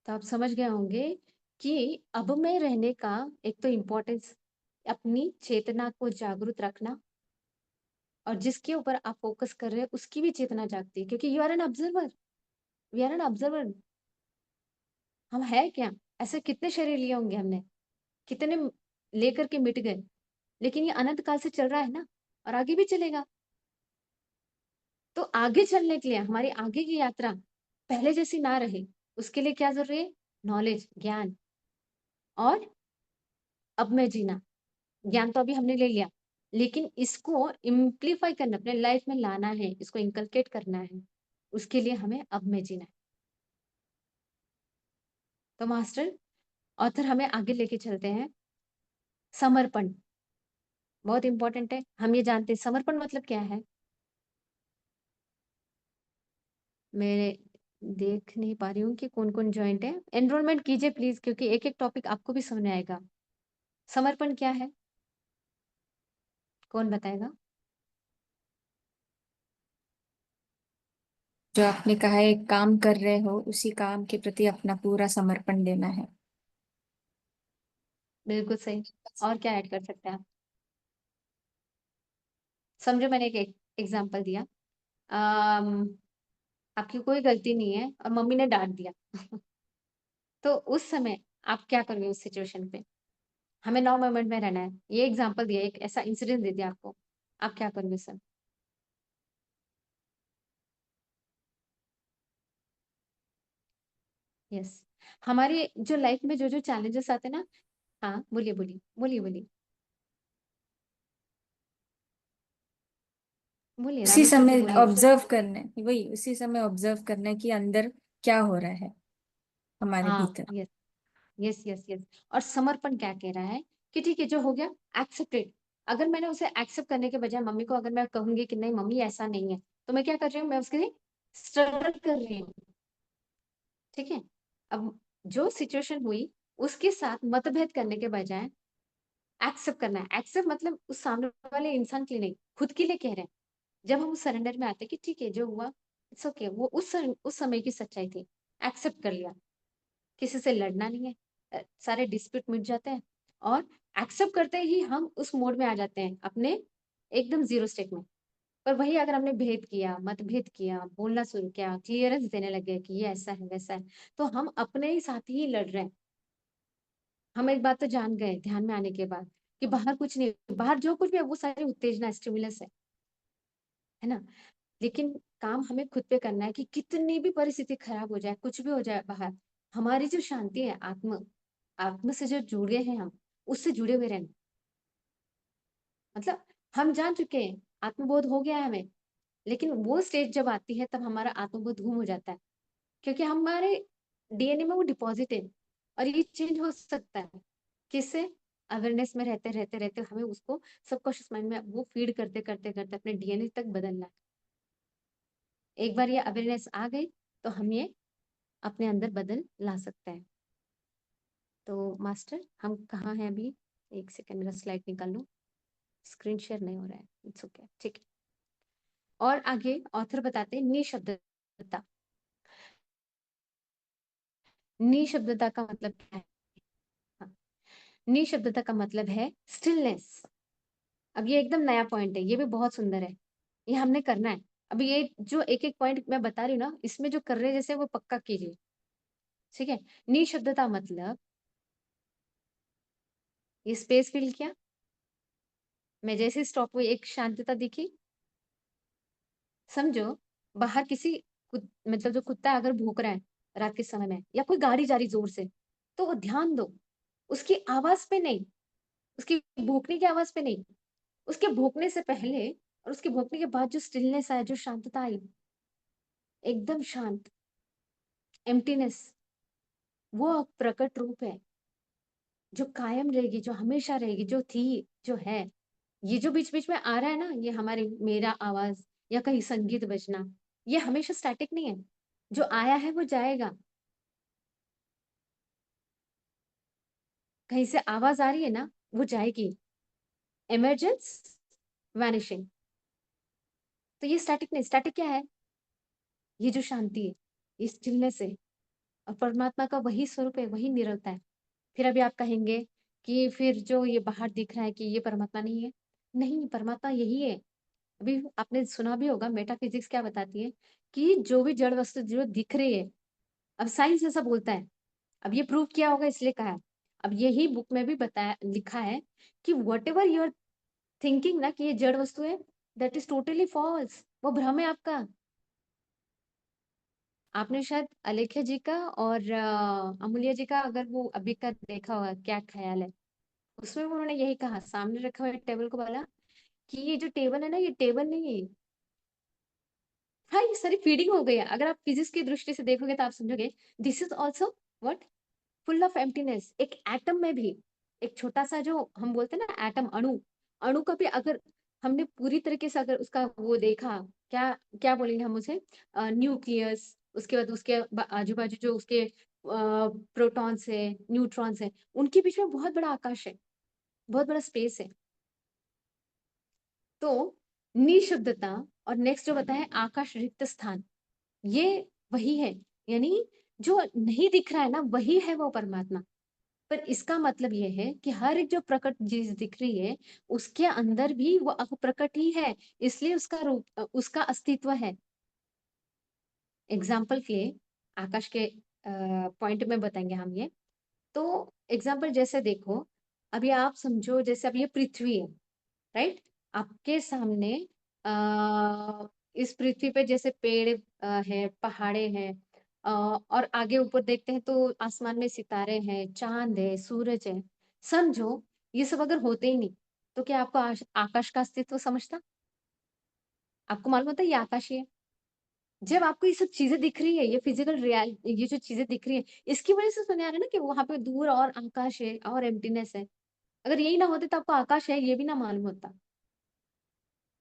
तो आप समझ गए होंगे कि अब में रहने का एक तो इम्पोर्टेंस, अपनी चेतना को जागरूक रखना, और जिसके ऊपर आप फोकस कर रहे हैं उसकी भी चेतना जागती है, क्योंकि you are an observer. We are an observer. हम है क्या? ऐसे कितने शरीर लिए होंगे हमने, कितने लेकर के मिट गए, लेकिन ये अनंत काल से चल रहा है ना, और आगे भी चलेगा। तो आगे चलने के लिए, हमारी आगे की यात्रा पहले जैसी ना रहे, उसके लिए क्या जरूरी है? नॉलेज, ज्ञान। और अब में जीना। ज्ञान तो अभी हमने ले लिया, लेकिन इसको इम्प्लीफाई करना, अपने लाइफ में लाना है, इसको इंकलकेट करना है, उसके लिए हमें अब में जीना है। तो मास्टर, ऑथर हमें आगे लेके चलते हैं। समर्पण बहुत इंपॉर्टेंट है, हम ये जानते हैं समर्पण मतलब क्या है। मैं देख नहीं पा रही हूँ कि कौन कौन ज्वाइंट है। एनरोलमेंट कीजिए प्लीज, क्योंकि एक एक टॉपिक आपको भी समझ में आएगा। समर्पण क्या है? कौन बताएगा? जो आपने कहा है, एक काम कर रहे हो, उसी काम के प्रति अपना पूरा समर्पण देना है। बिल्कुल सही। और क्या ऐड कर सकते हैं आप? समझो मैंने एक एग्जांपल दिया। अम, आपकी कोई गलती नहीं है और मम्मी ने डांट दिया। तो उस समय आप क्या करोगे उस सिचुएशन पे? हमें नाउ मोमेंट में रहना है। ये एग्जांपल दिया, एक ऐसा इंसिडेंट दे दिया आपको। आप क्या करोगे सर? यस। हमारे जो लाइफ में जो जो चैलेंजेस आते हैं ना। हाँ, बोलिए बोलिए बोलिए बोलिए। बोलिए उसी रामेश्वर जी, समय बोलिए। ऑब्जर्व करना है, वही उसी समय ऑब्जर्व करना है कि अंदर क्या हो रहा है हमारे हाँ, भीतर। Yes yes yes yes. और समर्पण क्या कह रहा है कि ठीक है, जो हो गया एक्सेप्टेड। अगर मैंने उसे एक्सेप्ट करने के बजाय मम्मी को अगर मैं कहूंगी कि नहीं मम्मी ऐसा नहीं है, तो मैं क्या कर रही हूँ? मैं उसके लिए स्ट्रगल कर रही हूँ। ठीक है। अब जो सिचुएशन हुई, उसके साथ मतभेद करने के बजाय एक्सेप्ट करना है। एक्सेप्ट मतलब उस सामने वाले इंसान के लिए नहीं, खुद के लिए कह रहे हैं। जब हम उस सरेंडर में आते हैं कि ठीक है जो हुआ, इट्स ओके, वो उस समय की सच्चाई थी, एक्सेप्ट कर लिया। किसी से लड़ना नहीं है। सारे डिस्प्यूट मिट जाते हैं। और एक्सेप्ट करते ही हम उस मोड में आ जाते हैं अपने एकदम जीरो स्टेट में। पर वही अगर हमने भेद किया, मतभेद किया, बोलना शुरू किया, क्लियरेंस देने लगे कि ये ऐसा है वैसा है, तो हम अपने ही साथ ही लड़ रहे हैं। हम एक बात तो जान गए ध्यान में आने के बाद कि बाहर कुछ नहीं, बाहर जो कुछ भी है वो सारी उत्तेजना स्टिमुलस है ना? लेकिन काम हमें खुद पे करना है कि कितनी भी परिस्थिति खराब हो जाए, कुछ भी हो जाए बाहर, हमारी जो शांति है, आत्म से जो जुड़े हैं हम, उससे जुड़े हुए रहना। मतलब हम जान चुके हैं, आत्मबोध हो गया है हमें, लेकिन वो स्टेज जब आती है तब हमारा आत्मबोध गुम हो जाता है, क्योंकि हमारे डीएनए में वो डिपॉजिट है। और ये चेंज हो सकता है किससे? अवेयरनेस में रहते रहते रहते हमें उसको सबकॉन्शियस माइंड में वो फीड करते करते करते अपने डीएनए तक बदलना है। एक बार ये अवेयरनेस आ गई तो हम ये अपने अंदर बदल ला सकते हैं। तो मास्टर हम कहाँ हैं अभी? एक सेकंड, मेरा स्लाइड निकाल लूं। स्क्रीन शेयर नहीं हो रहा है, इट्स ओके, ठीक है। और आगे ऑथर बताते हैं निशब्दता। निशब्दता का मतलब क्या है? हाँ, निशब्दता का मतलब है स्टिलनेस। अब ये एकदम नया पॉइंट है, ये भी बहुत सुंदर है। ये हमने करना है। अभी ये जो एक एक पॉइंट मैं बता रही हूँ ना, इसमें जो कर रहे हैं जैसे वो पक्का कीजिए। ठीक है। निशब्दता मतलब ये स्पेस फिल किया, मैं जैसे स्टॉप हुई एक शांतता दिखी। समझो बाहर किसी मतलब जो कुत्ता अगर भौंक रहा है रात के समय में, या कोई गाड़ी जा रही जोर से, तो वो ध्यान दो उसकी आवाज पे नहीं, उसकी भौंकने की आवाज पे नहीं, उसके भौंकने से पहले और उसके भौंकने के बाद जो स्टिलनेस आया, जो शांतता आई, एकदम शांत, एम्प्टीनेस, वो प्रकट रूप है जो कायम रहेगी, जो हमेशा रहेगी, जो थी, जो है। ये जो बीच बीच में आ रहा है ना, ये हमारे मेरा आवाज या कहीं संगीत बजना, ये हमेशा स्टैटिक नहीं है। जो आया है वो जाएगा। कहीं से आवाज आ रही है ना, वो जाएगी। Emergence, vanishing. तो ये स्टैटिक नहीं, स्टैटिक क्या है? ये जो शांति है, ये स्टिलनेस है। और परमात्मा का वही स्वरूप है, वही निरवता है। फिर अभी आप कहेंगे कि फिर जो ये बाहर दिख रहा है कि ये परमात्मा नहीं है। नहीं, परमात्मा यही है। अभी आपने सुना भी होगा मेटाफिजिक्स क्या बताती है कि जो भी जड़ वस्तु जो दिख रही है, अब साइंस ऐसा बोलता है, अब ये प्रूव किया होगा इसलिए कहा है। अब यही बुक में भी बताया लिखा है कि वट एवर यूर थिंकिंग ना कि ये जड़ वस्तु है, दैट इज टोटली फॉल्स, वो भ्रम है आपका। आपने शायद अलेख्या जी का और अमूल्य जी का अगर वो अभी का देखा होगा क्या ख्याल है, उसमें उन्होंने यही कहा, सामने रखे हुए टेबल को बोला कि ये जो टेबल है ना, ये टेबल नहीं है। हाँ, ये सारी फीडिंग हो गई है। अगर आप फिजिक्स की दृष्टि से देखोगे तो आप समझोगे this is also what, full of emptiness. एक एटम में भी एक छोटा सा जो हम बोलते हैं ना एटम, अणु, अणु का भी अगर हमने पूरी तरीके से अगर उसका वो देखा, क्या क्या बोलेंगे हम उसे, न्यूक्लियस, उसके बाद उसके आजू बाजू जो उसके प्रोटॉन्स है, न्यूट्रॉन्स है, उनके बीच में बहुत बड़ा आकाश है, बहुत बड़ा स्पेस है। तो निशब्दता, और नेक्स्ट जो बताया आकाश रिक्त स्थान, ये वही है, यानी जो नहीं दिख रहा है ना, वही है वो परमात्मा। पर इसका मतलब ये है कि हर एक जो प्रकट चीज़ दिख रही है, उसके अंदर भी वो अप्रकट ही है, इसलिए उसका रूप उसका अस्तित्व है। एग्ज़ाम्पल के लिए आकाश के पॉइंट में बताएँगे हम ये। तो एग्ज़ाम्पल जैसे देखो, अभी आप समझो जैसे अब ये पृथ्वी है, राइट? आपके सामने इस पृथ्वी पे जैसे पेड़ है, पहाड़े हैं और आगे ऊपर देखते हैं तो आसमान में सितारे हैं, चाँद है, सूरज है। समझो ये सब अगर होते ही नहीं, तो क्या आपको आकाश का अस्तित्व समझता? आपको मालूम होता है ये आकाश ही है। जब आपको ये सब चीज़ें दिख रही है, ये फिज़िकल ये जो चीज़ें दिख रही है, इसकी वज़ह से सुने आ रहा है ना कि वहाँ पे दूर और आकाश है और एम्प्टीनेस है। अगर यही ना होते तो आपको आकाश है ये भी ना मालूम होता।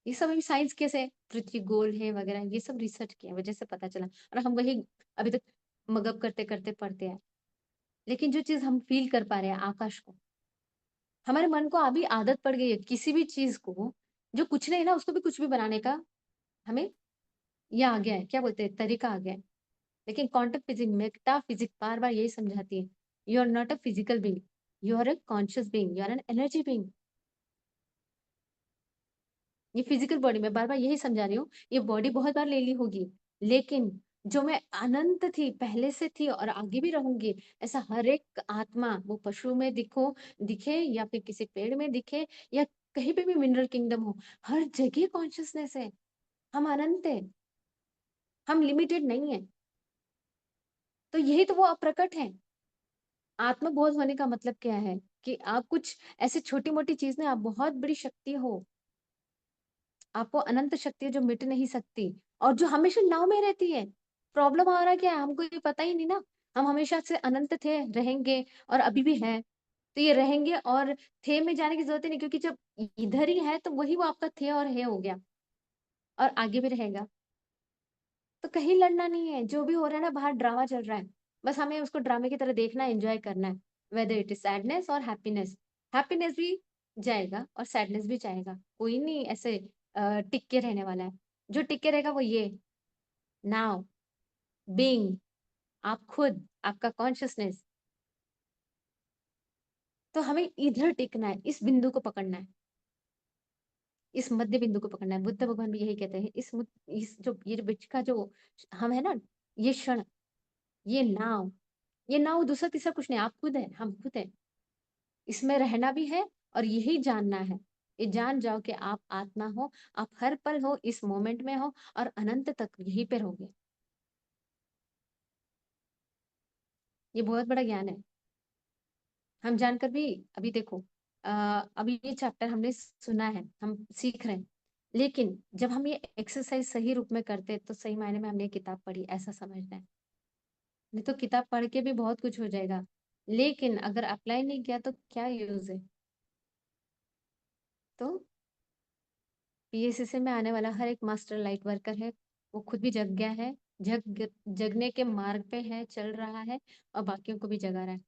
ये सब अभी साइंस कैसे पृथ्वी गोल है वगैरह ये सब रिसर्च किया वजह से पता चला और हम वही अभी तक मगअप करते-करते पढ़ते हैं। लेकिन जो चीज़ हम फ़ील कर पा रहे हैं आकाश को, हमारे मन को अभी आदत पड़ गई है किसी भी चीज़ को जो कुछ नहीं ना उसको भी कुछ भी बनाने का हमें ये आ गया है, क्या बोलते हैं तरीका आ गया है। लेकिन क्वांटम फिजिक्स मेटाफिजिक्स बार-बार यही समझाती है, you are not a physical being, you are a conscious being, you are an energy being. ये फिजिकल बॉडी मैं बार-बार यही समझा रही हूँ, ये बॉडी बहुत बार ले ली होगी, लेकिन जो मैं अनंत थी, पहले से थी और आगे भी रहूँगी, ऐसा हर एक आत्मा वो पशु में दिखे या फिर किसी पेड़ में दिखे या कहीं पे भी मिनरल किंगडम हो, हर जगह कॉन्शसनेस है। हम अनंत हैं, हम लिमिटेड नहीं है। तो यही तो वो अप्रकट है। आत्मबोध होने का मतलब क्या है? कि आप कुछ ऐसी छोटी-मोटी चीज़ में आप बहुत बड़ी शक्ति हो। आपको अनंत शक्ति है जो मिट नहीं सकती और जो हमेशा नाव में रहती है। प्रॉब्लम आ रहा क्या है? हमको ये पता ही नहीं ना। हम हमेशा से अनंत थे, रहेंगे और अभी भी हैं। तो ये रहेंगे और थे में जाने की ज़रूरत ही नहीं क्योंकि जब इधर ही है तो वही वो आपका थे और है हो गया और आगे भी रहेगा। तो कहीं लड़ना नहीं है, जो भी हो रहा है ना बाहर ड्रामा चल रहा है। बस हमें उसको ड्रामे की तरह देखना है, एन्जॉय करना है। वेदर इट इज़ सैडनेस और हैप्पीनेस। हैप्पीनेस भी जाएगा और सैडनेस भी जाएगा। कोई नहीं ऐसे टिक के रहने वाला है। जो टिक के रहेगा वो ये नाउ, बीइंग, आप खुद, आपका कॉन्शसनेस। तो हमें इधर टिकना है, इस बिंदु को पकड़ना है, इस मध्य बिंदु को पकड़ना है। बुद्ध भगवान भी यही कहते हैं, इस जो ये जो बीच का जो हम है ना, ये क्षण, ये नाव दूसरा तीसरा कुछ नहीं, आप खुद हैं, हम खुद हैं। इसमें रहना भी है और यही जानना है। ये जान जाओ कि आप आत्मा हो, आप हर पल हो, इस मोमेंट में हो और अनंत तक यहीं पे रहोगे। ये बहुत बड़ा ज्ञान है। हम जानकर भी अभी देखो अ, अभी ये चैप्टर हमने सुना है, हम सीख रहे हैं। लेकिन जब हम ये एक्सरसाइज सही रूप में करते हैं, तो सही मायने में हमने ये किताब पढ़ी, ऐसा समझना है। नहीं तो किताब पढ़ के भी बहुत कुछ हो जाएगा। लेकिन अगर अप्लाई नहीं किया तो क्या यूज़ है? तो पीएससीसी में आने वाला हर एक मास्टर लाइट वर्कर है, वो खुद भी जग गया है, जगने के मार्ग पे है, चल रहा है और बाकियों को भी जगा रहा है।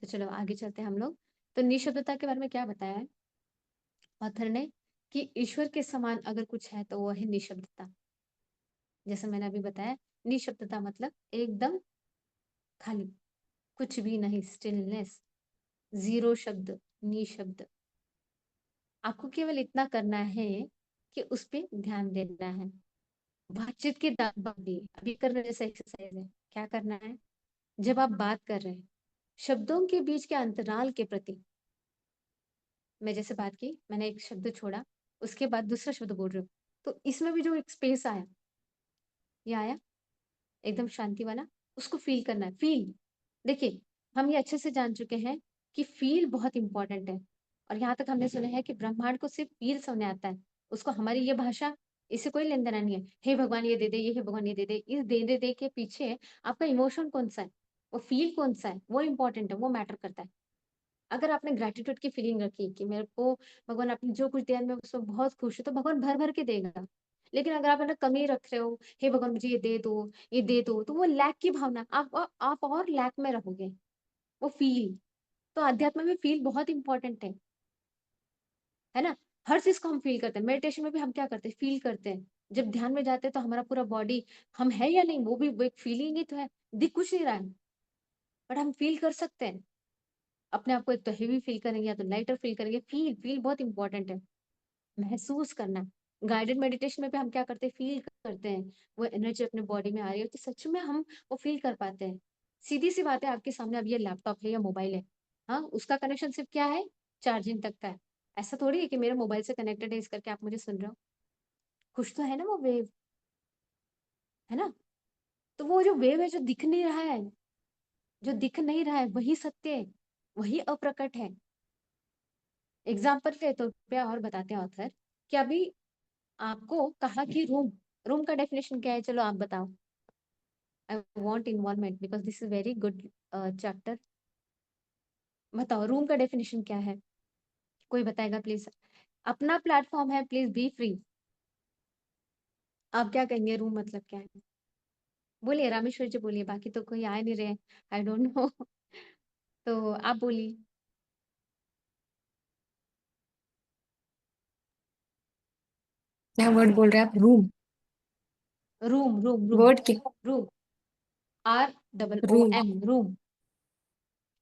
तो चलो आगे चलते हैं हम लोग। तो निःशब्दता के बारे में क्या बताया है ऑथर ने कि ईश्वर के समान अगर कुछ है तो वो है निःशब्दता। जैसे मैंने अभी बताया, निःशब्दता मतलब एकदम खाली, कुछ भी नहीं, स्टिलनेस, ज़ीरो शब्द, निःशब्द। आपको केवल इतना करना है कि उस पे ध्यान देना है। बातचीत के बावजूद अभी करने जैसा एक्सरसाइज है। क्या करना है? जब आप बात कर रहे हैं, शब्दों के बीच के अंतराल के प्रति, मैं जैसे बात की, मैंने एक शब्द छोड़ा, उसके बाद दूसरा शब्द बोल रही हूँ, तो इसमें भी जो एक स्पेस आया, ये आया एकदम शांति वाला, उसको फ़ील करना है, फ़ील। देखिए, हम ये अच्छे से जान चुके हैं कि फ़ील बहुत इम्पोर्टेंट है और यहाँ तक हमने सुना है कि ब्रह्मांड को सिर्फ़ फ़ील समझ आता है। उसको हमारी ये भाषा, इससे कोई लेना-देना नहीं है। हे भगवान ये दे दे, ये हे भगवान ये दे दे। इस दे-दे-दे के पीछे आपका इमोशन कौन-सा है? वो फ़ील कौन-सा है? वो इम्पोर्टेंट है, वो मैटर करता है। अगर आपने ग्रैटिट्यूड की फीलिंग रखी कि मेरे को भगवान आपने जो कुछ दिया है मैं उसमें बहुत खुश हूँ, तो भगवान भर-भर के देगा। लेकिन अगर आप है ना कमी रख रहे हो, हे भगवान मुझे ये दे दो, तो वो लैक की भावना आप और लैक में रहोगे। वो फ़ील, तो अध्यात्म में फ़ील बहुत इम्पोर्टेंट है ना? हर चीज़ को हम फ़ील करते हैं। मेडिटेशन में भी हम क्या करते हैं? फ़ील करते हैं। जब ध्यान में जाते हैं तो हमारा पूरा बॉडी, हम है या नहीं वो भी वो एक फीलिंग ही तो है, दिख कुछ नहीं रहा है, बट हम फील कर सकते हैं। अपने आप को एक तो हेवी फील करेंगे या तो लाइटर फील करेंगे। फील फील बहुत इंपॉर्टेंट है, महसूस करना। गाइडेड मेडिटेशन में भी हम क्या करते हैं, फील करते हैं, वो एनर्जी अपने बॉडी में आ रही है तो सच में हम वो फील कर पाते हैं। सीधी सी बात है, आपके सामने अब ये लैपटॉप है या मोबाइल है, हाँ उसका कनेक्शन सिर्फ क्या है, चार्जिंग तक का है। ऐसा थोड़ी है कि मेरे मोबाइल से कनेक्टेड है इस करके आप मुझे सुन रहे हो। कुछ तो है ना वो वेव, है ना। तो वो जो वेव है जो दिख नहीं रहा है, जो दिख नहीं रहा है वही सत्य है, वही अप्रकट है। एग्जाम्पल के तौर पे और बताते हैं ऑथर कि अभी आपको कहा कि रूम, रूम का डेफिनेशन क्या है, चलो आप बताओ। I want involvement because this is very good chapter. बताओ रूम का डेफिनेशन क्या है, कोई बताएगा प्लीज। अपना प्लेटफॉर्म है, प्लीज बी फ्री। आप क्या कहेंगे रूम मतलब क्या है, बोलिए रामेश्वर जी बोलिए, बाकी तो कोई आ नहीं रहे, आई डोंट नो। तो आप बोलिए। क्या वर्ड बोल रहे हैं आप? Room? Room room room word के? Room, R double O room? M, room.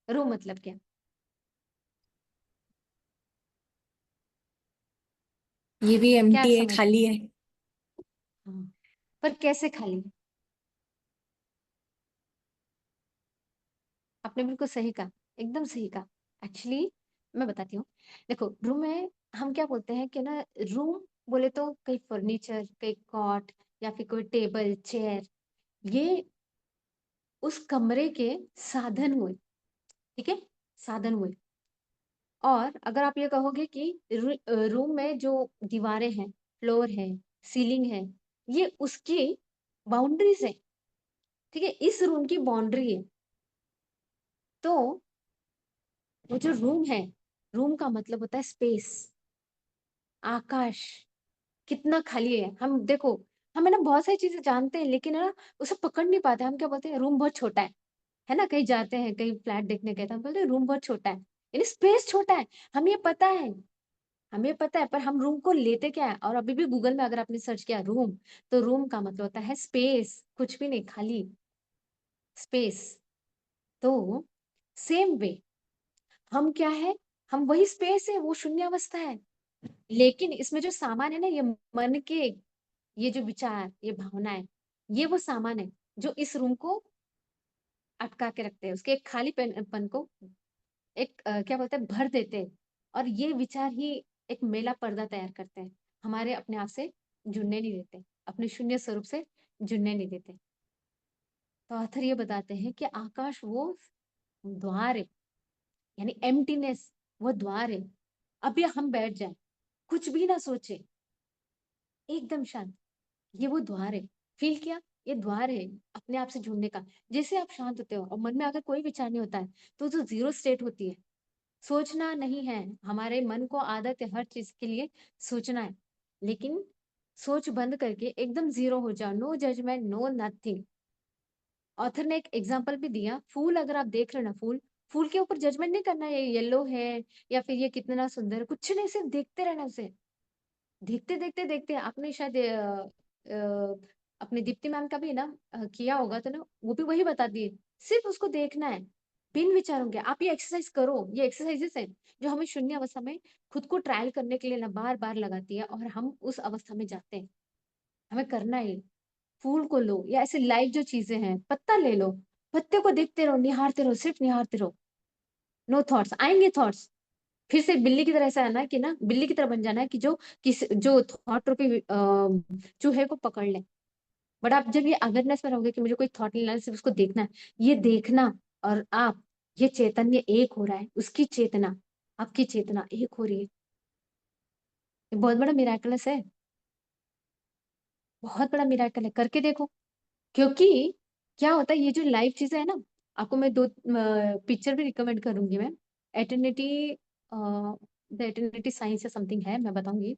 Room मतलब क्या। ये भी क्या एम्प्टी है, समझते खाली हैं। है। हाँ, पर कैसे खाली। आपने बिल्कुल सही कहा, एकदम सही कहा। एक्चुअली मैं बताती हूँ, देखो रूम में हम क्या बोलते हैं कि ना, रूम बोले तो कई फर्नीचर, कई कॉट, या फिर कोई टेबल चेयर, ये उस कमरे के साधन हुए, ठीक है, साधन हुए। और अगर आप ये कहोगे कि रूम में जो दीवारें हैं, फ्लोर है, सीलिंग है, ये उसकी बाउंड्रीज है, ठीक है, इस रूम की बाउंड्री है। तो वो जो रूम है, रूम का मतलब होता है स्पेस, आकाश। कितना खाली है, हम देखो, हम है ना बहुत सारी चीजें जानते हैं लेकिन है ना उसे पकड़ नहीं पाते। हम क्या बोलते हैं, रूम बहुत छोटा है ना, कहीं जाते हैं, कहीं फ्लैट देखने गए तो हम बोलते हैं रूम बहुत छोटा है, यानी स्पेस छोटा है। हमें ये पता है, हमें पता है, पर हम रूम को लेते क्या है। और अभी भी गूगल में अगर आपने सर्च किया रूम, तो रूम का मतलब होता है स्पेस, कुछ भी नहीं, खाली स्पेस। तो सेम वे हम क्या है, हम वही स्पेस है, वो शून्य अवस्था है। लेकिन इसमें जो सामान है ना, ये मन के, ये जो विचार, ये भावना है, ये वो सामान है जो इस रूम को अटका के रखते हैं, उसके एक खाली पन को एक क्या बोलते हैं, भर देते हैं। और ये विचार ही एक मेला पर्दा तैयार करते हैं, हमारे अपने आप से जुड़ने नहीं देते, अपने शून्य स्वरूप से जुड़ने नहीं देते। तो ऑथर ये बताते हैं कि आकाश वो द्वार है, यानी एम्प्टीनेस, वो द्वार है। अब ये हम बैठ जाए, कुछ भी ना सोचे, एकदम शांत, ये वो द्वार है। फील किया, ये द्वार है अपने आप से जुड़ने का। जैसे आप शांत होते हो और मन में अगर कोई विचार नहीं होता है, तो जो जीरो स्टेट होती है, सोचना नहीं है। हमारे मन को आदत है हर चीज के लिए सोचना है, लेकिन सोच बंद करके एकदम जीरो हो जाओ, no judgement, no nothing. Author ने एक एग्जांपल भी दिया, फूल अगर आप देख रहे हो ना, फूल, फूल के ऊपर जजमेंट नहीं करना, ये येलो है या फिर ये कितना सुंदर है, कुछ नहीं, सिर्फ देखते रहना उसे। देखते देखते देखते आपने शायद अपने दीप्ति मैम का भी ना किया होगा तो ना, वो भी वही बताती है, सिर्फ उसको देखना है, बिन विचारों के। आप ये एक्सरसाइज करो, ये एक्सरसाइजेस है जो हमें शून्य अवस्था में खुद को ट्रायल करने के लिए ना बार बार लगाती है, और हम उस अवस्था में जाते हैं। हमें करना है ये। फूल को लो या ऐसे लाइव जो चीजें हैं, पत्ता ले लो, पत्ते को देखते रहो, निहारते रहो, सिर्फ निहारते रहो। नो थॉट्स आएंगे, थॉट्स फिर से बिल्ली की तरह ऐसा है ना कि ना, बिल्ली की तरह बन जाना है कि जो किस जो थॉट रूपी चूहे को पकड़ ले। बट आप जब ये अवेयरनेस में रहोगे कि मुझे कोई थॉट नहीं लाना, सिर्फ उसको देखना है, ये देखना, और आप, ये चैतन्य एक हो रहा है, उसकी चेतना, आपकी चेतना एक हो रही है। ये बहुत बड़ा मिराकलस है, बहुत बड़ा मिराकल है, करके देखो। क्योंकि क्या होता है, ये जो लाइव चीजें है ना, आपको मैं दो पिक्चर भी रिकमेंड करूंगी मैं। एटर्निटी, द एटर्निटी साइंस या समथिंग है, मैं बताऊंगी।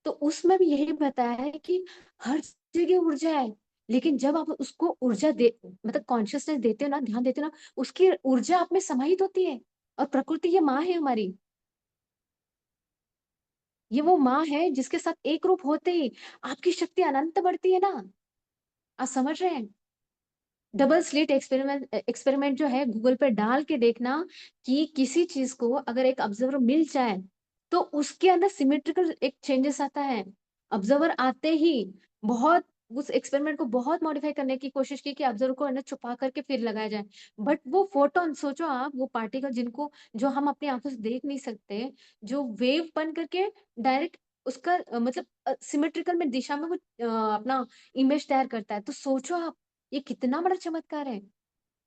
तो उसमें भी यही बताया है कि हर जगह ऊर्जा है, लेकिन जब आप उसको ऊर्जा दे, मतलब कॉन्शियसनेस देते हो ना, ध्यान देते हो ना, उसकी ऊर्जा आप में समाहित होती है। और प्रकृति ये माँ है हमारी, ये वो माँ है जिसके साथ एक रूप होते ही आपकी शक्ति अनंत बढ़ती है ना। आप समझ रहे हैं? डबल स्लिट एक्सपेरिमेंट जो है गूगल पे डाल के देखना कि किसी चीज को अगर एक ऑब्जर्वर मिल जाए तो उसके अंदर सिमेट्रिकल एक चेंजेस आता है। ऑब्जर्वर आते ही बहुत उस एक्सपेरिमेंट को बहुत मॉडिफाई करने की कोशिश की कि ऑब्जर्वर को अंदर छुपा करके फिर लगाया जाए। बट वो फोटोन सोचो आप, वो पार्टिकल जिनको जो हम अपनी आंखों से देख नहीं सकते, जो वेव बन करके डायरेक्ट उसका मतलब सिमेट्रिकल में दिशा में वो अपना इमेज तैयार करता है। तो सोचो आप, ये कितना बड़ा चमत्कार है।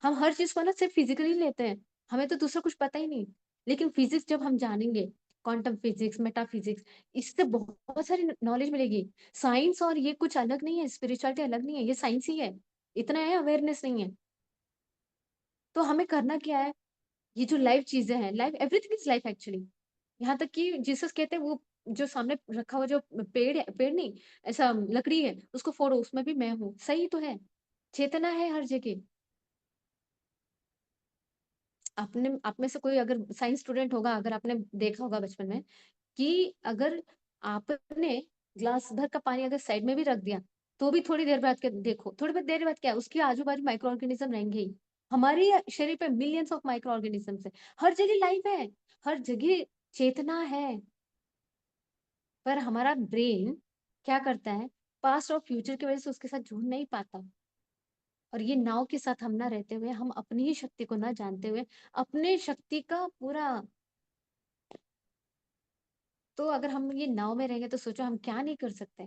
हम हर चीज़ को ना सिर्फ फिज़िकली लेते हैं, हमें तो दूसरा कुछ पता ही नहीं। लेकिन फिज़िक्स जब हम जानेंगे, क्वांटम फिज़िक्स, मेटाफिज़िक्स, इससे बहुत सारी न नॉलेज मिलेगी। साइंस और ये कुछ अलग नहीं है, स्पिरिचुअलिटी अलग नहीं है, ये साइंस ही है। इतना है, अवेयरनेस नहीं है। तो हमें करना क्या है? ये जो लाइव चीज़ें हैं, live everything is life actually. यहाँ तक कि जीसस कहते हैं वो जो सामने रखा हुआ जो पेड़ है, पेड़ नहीं, ऐसा लकड़ी है, उसको फोड़ो, उसमें भी मैं हूँ। सही तो है। चेतना है हर जगह। आपने आप में से कोई अगर साइंस स्टूडेंट होगा, अगर आपने देखा होगा बचपन में कि अगर आपने ग्लास भर का पानी अगर साइड में भी रख दिया, तो भी थोड़ी देर बाद के देखो, थोड़ी बहुत देर बाद क्या है, उसके आजू-बाजू माइक्रो ऑर्गेनिज्म रहेंगे ही। हमारे शरीर पे मिलियंस ऑफ माइक्रो ऑर्गेनिजम्स है। हर जगह लाइफ है, हर जगह चेतना है। पर हमारा ब्रेन क्या करता है, पास्ट और फ्यूचर की वजह से उसके साथ जुड़ नहीं पाता। और ये नाव के साथ हम ना रहते हुए, हम अपनी ही शक्ति को ना जानते हुए, अपने शक्ति का पूरा, तो अगर हम ये नाव में रहेंगे तो सोचो हम क्या नहीं कर सकते।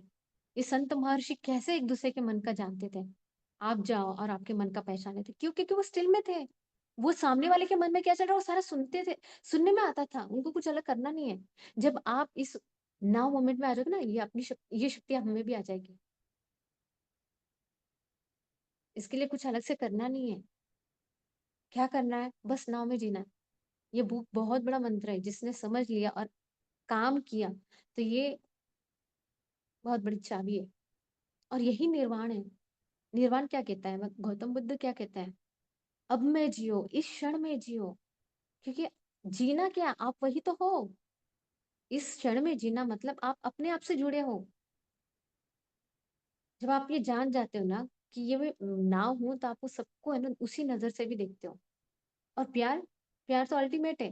ये संत महर्षि कैसे एक दूसरे के मन का जानते थे। आप जाओ और आपके मन का पहचाने थे, क्यों? क्योंकि वो स्टिल में थे। वो सामने वाले के मन में क्या चल रहा है वो सारा सुनते थे, सुनने में आता था, उनको कुछ अलग करना नहीं है। जब आप इस नाउ मोमेंट में आ जाओगे ना, ये अपनी ये शक्ति हमें भी आ जाएगी। इसके लिए कुछ अलग से करना नहीं है। क्या करना है? बस नाव में जीना है। ये बुक बहुत बड़ा मंत्र है, जिसने समझ लिया और काम किया तो ये बहुत बड़ी चाबी है। और यही निर्वाण है। निर्वाण क्या कहता है? गौतम बुद्ध क्या कहता है? अब में जियो, इस क्षण में जियो। क्योंकि जीना क्या, आप वही तो हो। इस क्षण में जीना मतलब आप अपने आप से जुड़े हो। जब आप ये जान जाते हो ना कि ये मैं ना हूं, तो आपको सबको है ना उसी नजर से भी देखते हो। और प्यार, प्यार तो अल्टीमेट है।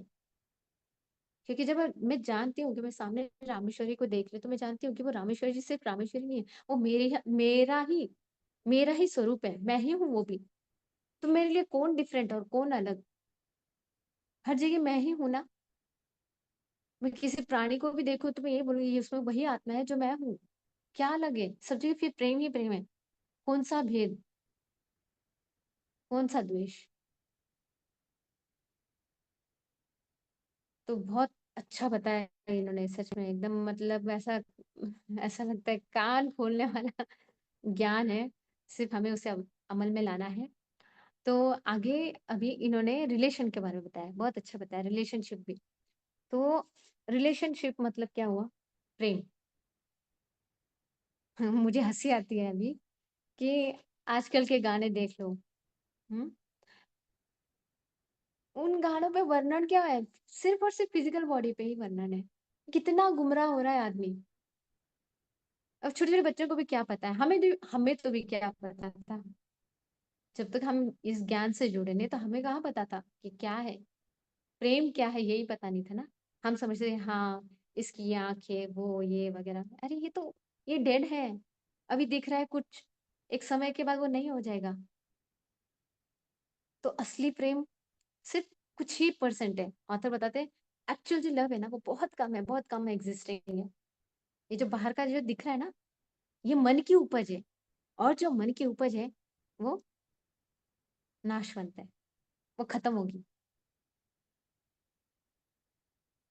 क्योंकि जब मैं जानती हूँ कि मैं सामने रामेश्वरी को देख रही हूँ, तो मैं जानती हूँ कि वो रामेश्वरी जी सिर्फ रामेश्वरी नहीं है, वो मेरा ही स्वरूप है, मैं ही हूँ वो भी। तो मेरे लिए कौन डिफरेंट और कौन अलग? हर जगह मैं ही हूँ ना। मैं किसी प्राणी को भी देखूं तो मैं ये बोलूंगी, ये उसमें वही आत्मा है जो मैं हूँ। क्या लगे, सब जगह फिर प्रेम ही प्रेम है। कौन सा भेद, कौन सा द्वेष? तो बहुत अच्छा बताया इन्होंने, सच में एकदम मतलब ऐसा ऐसा लगता है कान खोलने वाला ज्ञान है। सिर्फ हमें उसे अमल में लाना है। तो आगे अभी इन्होंने रिलेशन के बारे में बताया, बहुत अच्छा बताया, रिलेशनशिप भी। तो रिलेशनशिप मतलब क्या हुआ? प्रेम। मुझे हंसी आती है अभी कि आजकल के गाने देख लो। हम्म उन गानों पे वर्णन क्या है? सिर्फ और सिर्फ फिजिकल बॉडी पे ही वर्णन है। कितना गुमराह हो रहा है आदमी। अब छोटे छोटे बच्चों को भी क्या पता है, हमें तो भी क्या पता था। जब तक हम इस ज्ञान से जुड़े नहीं तो हमें कहाँ पता था कि क्या है प्रेम, क्या है यही पता नहीं था ना। हम समझते थे हाँ, इसकी ये आंखें, वो ये वगैरह, अरे ये तो ये डेड है। अभी दिख रहा है कुछ, एक समय के बाद वो नहीं हो जाएगा। तो असली प्रेम सिर्फ कुछ ही परसेंट है। ऑथर बताते हैं एक्चुअल जो लव है ना वो बहुत कम है, बहुत कम एग्जिस्टिंग है। ये जो बाहर का जो दिख रहा है ना, ये मन की उपज है। और जो मन की उपज है वो नाशवंत है, वो खत्म होगी।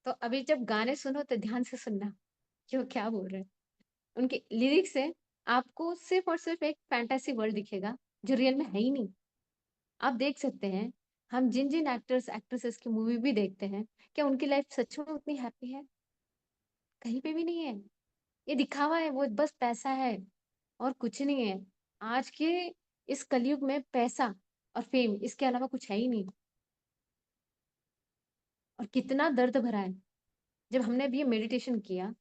तो अभी जब गाने सुनो तो ध्यान से सुनना कि वो क्या बोल रहे हैं। उनके लिरिक्स से आपको सिर्फ और सिर्फ एक फैंटेसी वर्ल्ड दिखेगा जो रियल में है ही नहीं। आप देख सकते हैं, हम जिन जिन एक्टर्स एक्ट्रेसेस की मूवी भी देखते हैं, क्या उनकी लाइफ सच में उतनी हैप्पी है? कहीं पे भी नहीं है। ये दिखावा है, वो बस पैसा है और कुछ नहीं है। आज के इस कलयुग में पैसा और फेम, इसके अलावा कुछ है ही नहीं। और कितना दर्द भरा है। जब हमने अभी ये मेडिटेशन किया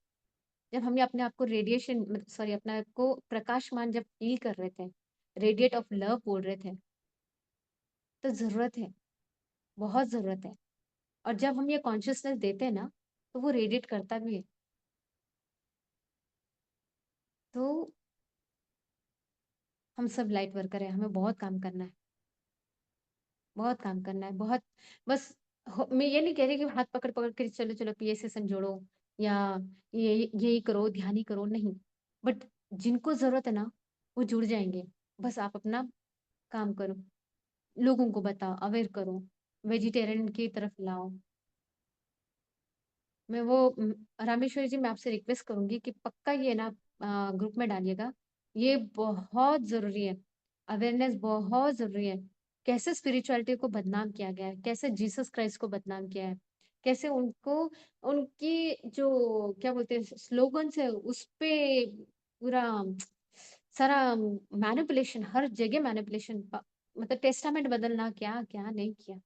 जब हमने अपने आप को रेडिएशन सॉरी अपने आप को प्रकाशमान जब फील कर रहे थे, रेडिएट ऑफ लव बोल रहे थे, तो ज़रूरत है, बहुत ज़रूरत है। और जब हम ये कॉन्शियसनेस देते हैं ना, तो वो रेडिएट करता भी है। तो हम सब लाइट वर्कर हैं, हमें बहुत काम करना है, बहुत काम करना है, बहुत बस मैं ये नहीं कह रही कि हाथ पकड़-पकड़ के चलो, चलो पीए सेशन जोड़ो या ये यही करो, ध्यान ही करो, नहीं। बट जिनको ज़रूरत है ना, वो जुड़ जाएँगे। बस आप अपना काम करो, लोगों को बताओ, अवेयर करो, वेजिटेरियन की तरफ लाओ। मैं वो रामेश्वरी जी मैं आपसे रिक्वेस्ट करूँगी कि पक्का ये ना ग्रुप में डालिएगा। ये बहुत ज़रूरी है, अवेयरनेस बहुत ज़रूरी है। कैसे स्पिरिचुअलिटी को बदनाम किया गया है, कैसे जीसस क्राइस्ट को बदनाम किया है, कैसे उनको उनकी जो क्या बोलते हैं स्लोगन्स है उस पे पूरा सारा मैनिपुलेशन हर जगह मैनिपुलेशन मतलब टेस्टामेंट बदलना क्या, क्या नहीं किया।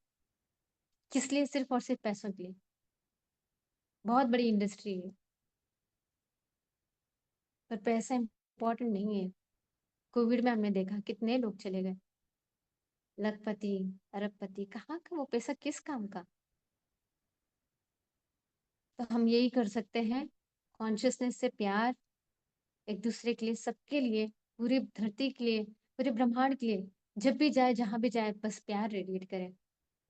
किस लिए? सिर्फ़ और सिर्फ़ पैसों के लिए। बहुत बड़ी इंडस्ट्री है। पर पैसा इम्पोर्टेंट नहीं है। कोविड में हमने देखा कितने लोग चले गए। लखपति, अरबपति कहाँ का वो पैसा किस काम का? तो हम यही कर सकते हैं कॉन्शियसनेस से प्यार एक दूसरे के लिए, सबके लिए, पूरी धरती के लिए, पूरे ब्रह्मांड के लिए, जब भी जाए, जहाँ भी जाए बस प्यार रेडिएट करें।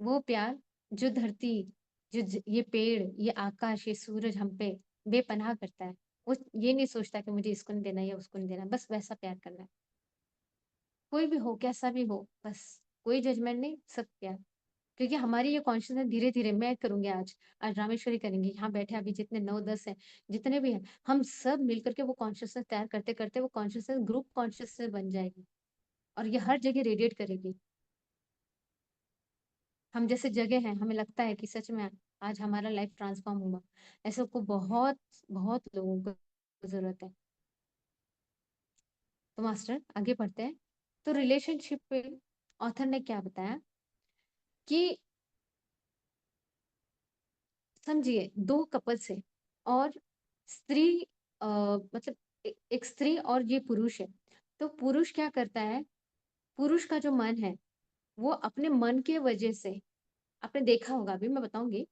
वो प्यार जो धरती, ये पेड़, ये आकाश, ये सूरज हम पे बेपनाह करता है। वो ये नहीं सोचता कि मुझे इसको नहीं देना या उसको नहीं देना, बस वैसा प्यार करना है। कोई भी हो, कैसा भी हो, बस कोई जजमेंट नहीं, सब प्यार। क्योंकि हमारी ये कॉन्शियसनेस धीरे-धीरे मैं करूँगी आज रामेश्वरी करेंगी, यहाँ बैठे अभी जितने 9-10 हैं, जितने भी हैं, हम सब मिलकर के वो कॉन्शियसनेस तैयार करते-करते वो कॉन्शियसनेस ग्रुप कॉन्शियसनेस बन जाएगी और ये हर जगह रेडिएट करेगी। हम जैसे जगह हैं, हमें लगता है कि सच में आज हमारा लाइफ ट्रांसफॉर्म हुआ। ऐसे को बहुत, बहुत लोगों को ज़रूरत है। तो मास्टर आगे बढ़ते हैं। तो रिलेशनशिप पे ऑथर ने क्या बताया कि समझिए 2 कपल्स हैं और स्त्री मतलब एक स्त्री और ये पुरुष है। तो पुरुष क्या करता है, पुरुष का जो मन है, वो अपने मन के वजह से आपने देखा होगा अभी मैं बताऊँगी।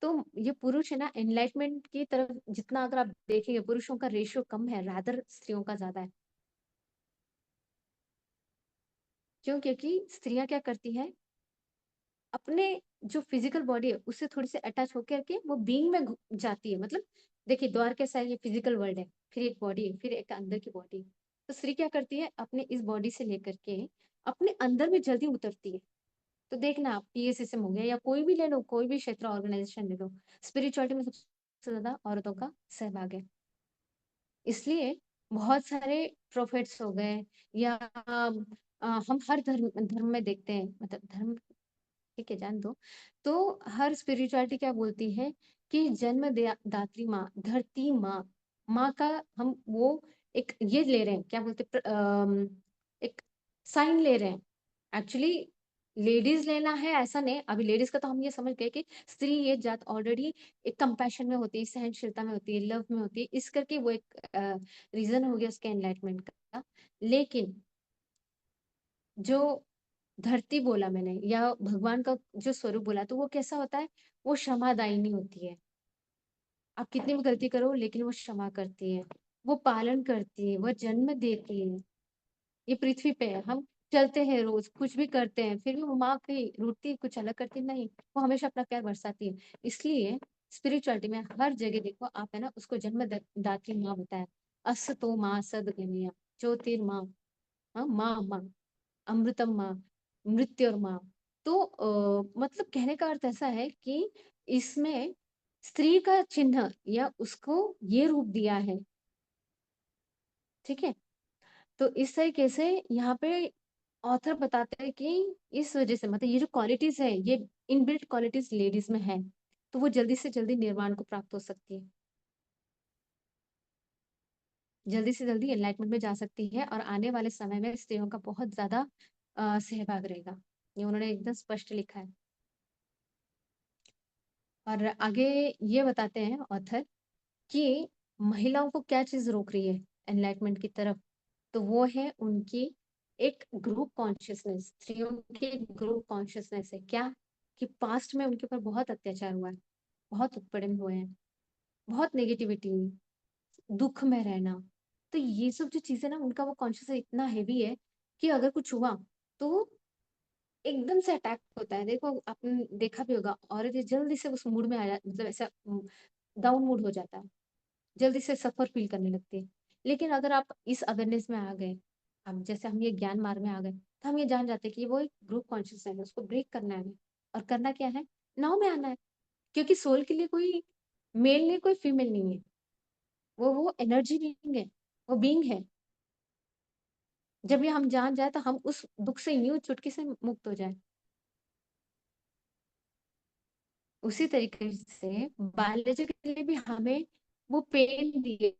तो ये पुरुष है ना एनलाइटमेंट की तरफ जितना अगर आप देखेंगे पुरुषों का रेशियो कम है, रादर स्त्रियों का ज़्यादा है। क्यों? क्योंकि स्त्रियाँ क्या करती हैं अपने जो फिजिकल बॉडी है उससे थोड़ी सी अटैच होकर के वो बीइंग में जाती है मतलब देखिए द्वार कैसा है ये फिजिकल वर्ल्ड है फिर एक बॉडी है फिर एक अंदर की बॉडी तो स्त्री क्या करती है अपने इस बॉडी से लेकर के अपने अंदर में जल्दी उतरती है तो देखना आप पीएसएसएम हो गया या कोई भी ले लो कोई भी क्षेत्र ऑर्गेनाइजेशन ले लो स्पिरिचुअलिटी में सबसे ज्यादा औरतों का सहभाग है इसलिए बहुत सारे प्रोफेट्स हो गए या हम हर धर्म धर्म में देखते हैं मतलब धर्म ठीक है जान दो तो हर स्पिरिचुअलिटी क्या बोलती है कि दात्री माँ धरती माँ माँ का हम वो एक ये ले रहे हैं क्या बोलते एक साइन ले रहे हैं एक्चुअली लेडीज लेना है ऐसा नहीं अभी लेडीज का तो हम ये समझ गए कि स्त्री ये जात ऑलरेडी एक कंपैशन में होती है सहनशीलता में होती है लव में होती है इस करके वो एक रीजन हो गया उसके एनलाइटमेंट का लेकिन जो धरती बोला मैंने या भगवान का जो स्वरूप बोला तो वो कैसा होता है वो क्षमादायिनी होती है आप कितनी भी गलती करो लेकिन वो क्षमा करती है वो पालन करती है वो जन्म देती है ये पृथ्वी पे है हम चलते हैं रोज कुछ भी करते हैं फिर भी वो माँ की रूठती कुछ अलग करती नहीं वो हमेशा अपना प्यार बरसाती है इसलिए स्पिरिचुअलिटी में हर जगह देखो आप है ना उसको दात्री माँ बताया अस तो माँ सदगनिया ज्योतिर्माँ हाँ माँ माँ अमृतम माँ मृत्यु और माँ तो मतलब कहने का अर्थ ऐसा है कि इसमें स्त्री का चिन्ह या उसको ये रूप दिया है ठीक है तो इस तरीके से यहाँ पे ऑथर बताते हैं कि इस वजह से मतलब ये जो क्वालिटीज है ये इनबिल्ट क्वालिटीज लेडीज में है तो वो जल्दी से जल्दी निर्वाण को प्राप्त हो सकती है जल्दी से जल्दी एनलाइटमेंट में जा सकती है और आने वाले समय में स्त्रियों का बहुत ज्यादा सहभाग रहेगा ये उन्होंने एकदम स्पष्ट लिखा है और आगे ये बताते हैं ऑथर कि महिलाओं को क्या चीज रोक रही है एनलाइटमेंट की तरफ? तो वो है उनकी एक ग्रुप कॉन्शियसनेस। स्त्रियों की एक ग्रुप कॉन्शियसनेस है क्या? कि पास्ट में उनके ऊपर बहुत अत्याचार हुआ है, बहुत उत्पीड़न हुए हैं, बहुत नेगेटिविटी हुई, दुख में रहना। तो ये सब जो चीजें ना, उनका वो कॉन्शियस इतना हैवी है कि अगर कुछ हुआ तो एकदम से अटैक होता है। देखो, आपने देखा भी होगा, औरत ये जल्दी से उस मूड में आ जा, मतलब ऐसा डाउन मूड हो जाता है, जल्दी से सफर फील करने लगती है। लेकिन अगर आप इस अवेयरनेस में आ गए, अब जैसे हम ये ज्ञान मार्ग में आ गए, तो हम ये जान जाते हैं कि वो एक ग्रुप कॉन्शियसनेस है, उसको ब्रेक करना है हमें। और करना क्या है? नाव में आना है। क्योंकि सोल के लिए कोई मेल नहीं, कोई फीमेल नहीं है। वो एनर्जी बीइंग है, वो बीइंग है। जब ये हम जान जाए तो हम उस दुख से यूं चुटकी से मुक्त हो जाए। उसी तरीके से बायोलॉजी के लिए भी हमें वो पेन दिए,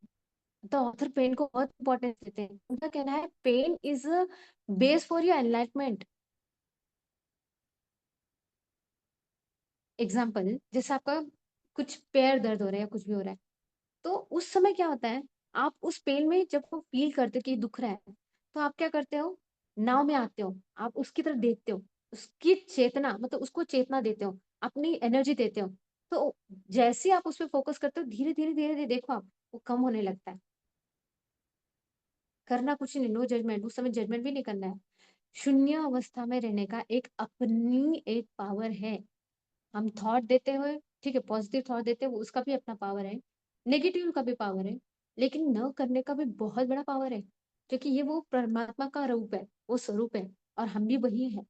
तो ऑथर पेन को बहुत इंपॉर्टेंस देते हैं। उनका कहना है pain is base for your enlightenment. Example, जैसे आपका कुछ पैर दर्द हो रहा है या कुछ भी हो रहा है, तो उस समय क्या होता है, आप उस पेन में जब वो फील करते हो कि दुख रहा है, तो आप क्या करते हो? नाव में आते हो, आप उसकी तरफ देखते हो, उसकी चेतना, मतलब उसको चेतना देते हो, अपनी एनर्जी देते हो। तो जैसे ही आप उस पर फोकस करते हो, धीरे धीरे धीरे धीरे देखो आप, वो कम होने लगता है। करना कुछ नहीं, नो जजमेंट, उस समय जजमेंट भी नहीं करना है। शून्य अवस्था में रहने का एक अपनी एक पावर है। हम थॉट देते हुए, ठीक है, पॉजिटिव थॉट देते हुए, उसका भी अपना पावर है, नेगेटिव का भी पावर है, लेकिन न करने का भी बहुत बड़ा पावर है। क्योंकि ये वो परमात्मा का रूप है, वो स्वरूप है, और हम भी वही है।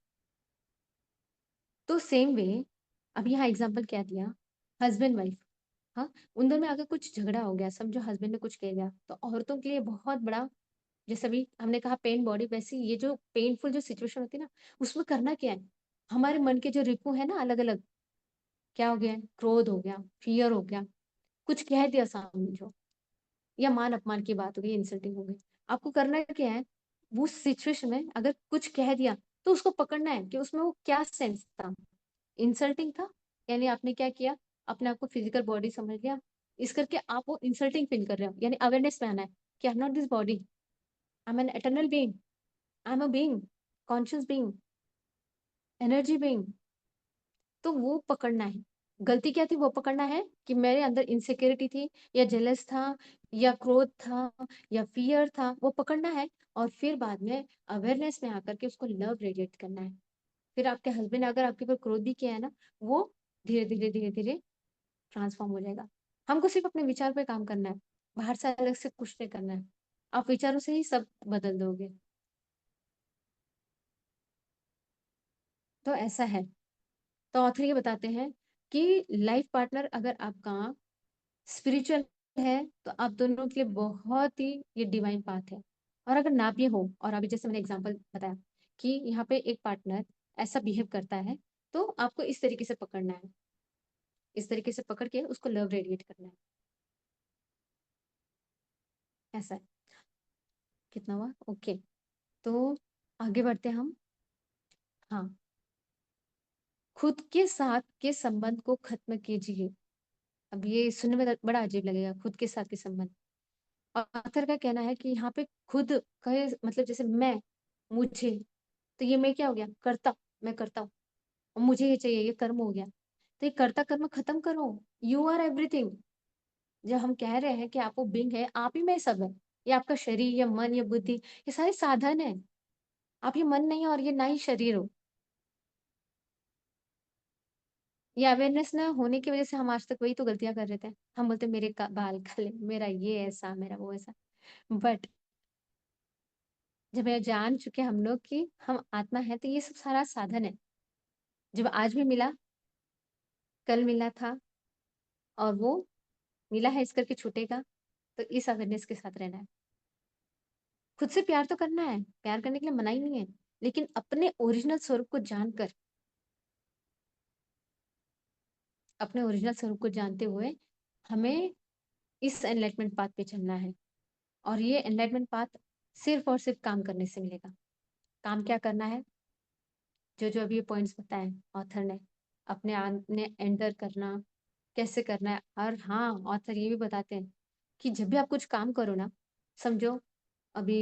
तो सेम वे, अब यहाँ एग्जाम्पल क्या दिया, हस्बैंड वाइफ। हाँ, उन दोनों में अगर कुछ झगड़ा हो गया, समझो हस्बैंड ने कुछ कह दिया, तो औरतों के लिए बहुत बड़ा, जैसे अभी हमने कहा पेन बॉडी, वैसे ये जो पेनफुल जो सिचुएशन होती है ना, उसमें करना क्या है? हमारे मन के जो रिपू है ना, अलग अलग, क्या हो गया? क्रोध हो गया, फियर हो गया, कुछ कह दिया सामने जो, या मान अपमान की बात हो गई, इंसल्टिंग हो गई। आपको करना क्या है? वो सिचुएशन में अगर कुछ कह दिया, तो उसको पकड़ना है कि उसमें वो क्या सेंस था। इंसल्टिंग था, यानी आपने क्या किया? अपने आप को फिजिकल बॉडी समझ लिया, इस करके आप वो इंसल्टिंग फील कर रहे हो, यानी अवेयरनेस में आना है कि I am not this body, I am an eternal being, I am a being, conscious being, energy being. तो वो पकड़ना है। गलती क्या थी, वो पकड़ना है कि मेरे अंदर इनसिक्योरिटी थी, या जेलस था, या क्रोध था, या फियर था, वो पकड़ना है। और फिर बाद में अवेयरनेस में आकर के उसको लव रेडिएट करना है। फिर आपके हस्बैंड अगर आपके ऊपर क्रोध भी किया है ना, वो धीरे धीरे धीरे धीरे ट्रांसफॉर्म हो जाएगा। हमको सिर्फ अपने विचार पे काम करना है, बाहर से अलग से कुछ नहीं करना है। आप विचारों से ही सब बदल दोगे। तो ऐसा है। तो ऑथर ये बताते हैं कि लाइफ पार्टनर अगर आपका स्पिरिचुअल है, तो आप दोनों के लिए बहुत ही ये डिवाइन पाथ है। और अगर ना भी हो, और अभी जैसे मैंने एग्जांपल बताया कि यहाँ पे एक पार्टनर ऐसा बिहेव करता है, तो आपको इस तरीके से पकड़ना है, इस तरीके से पकड़ के उसको लव रेडिएट करना है। ऐसा है। कितना हुआ? ओके। तो आगे बढ़ते हैं हम। हाँ, खुद के साथ के संबंध को खत्म कीजिए। अब ये सुनने में बड़ा अजीब लगेगा, खुद के साथ के संबंध। ऑथर का कहना है कि यहाँ पे खुद का मतलब जैसे मैं, मुझे, तो ये मैं क्या हो गया? कर्ता। मैं करता हूँ, और मुझे ये चाहिए, ये कर्म हो गया। तो ये कर्ता कर्म खत्म करो। You are everything. जब हम कह रहे हैं कि आप वो बिंग है, आप ही में सब है। ये आपका शरीर या मन या बुद्धि, ये सारे साधन है। आप ये मन नहीं हो, और ये ना ही शरीर हो। ये अवेयरनेस ना होने की वजह से हम आज तक वही तो गलतियां कर रहे थे। हम बोलते मेरे बाल काले, मेरा ये ऐसा, मेरा वो ऐसा। बट जब ये जान चुके हम लोग कि हम आत्मा है, तो ये सब सारा साधन है। जब आज भी मिला, कल मिला था, और वो मिला है इस करके छूटेगा। तो इस अवेयरनेस के साथ रहना है। खुद से प्यार तो करना है, प्यार करने के लिए मना ही नहीं है, लेकिन अपने ओरिजिनल स्वरूप को जानकर, अपने ओरिजिनल स्वरूप को जानते हुए हमें इस एनलाइटमेंट पाथ पे चलना है। और ये एनलाइटमेंट पाथ सिर्फ और सिर्फ काम करने से मिलेगा। काम क्या करना है? जो जो अभी ये पॉइंट्स बताए ऑथर ने, अपने एंटर करना, कैसे करना है। और हाँ, ऑथर ये भी बताते हैं कि जब भी आप कुछ काम करो ना, समझो अभी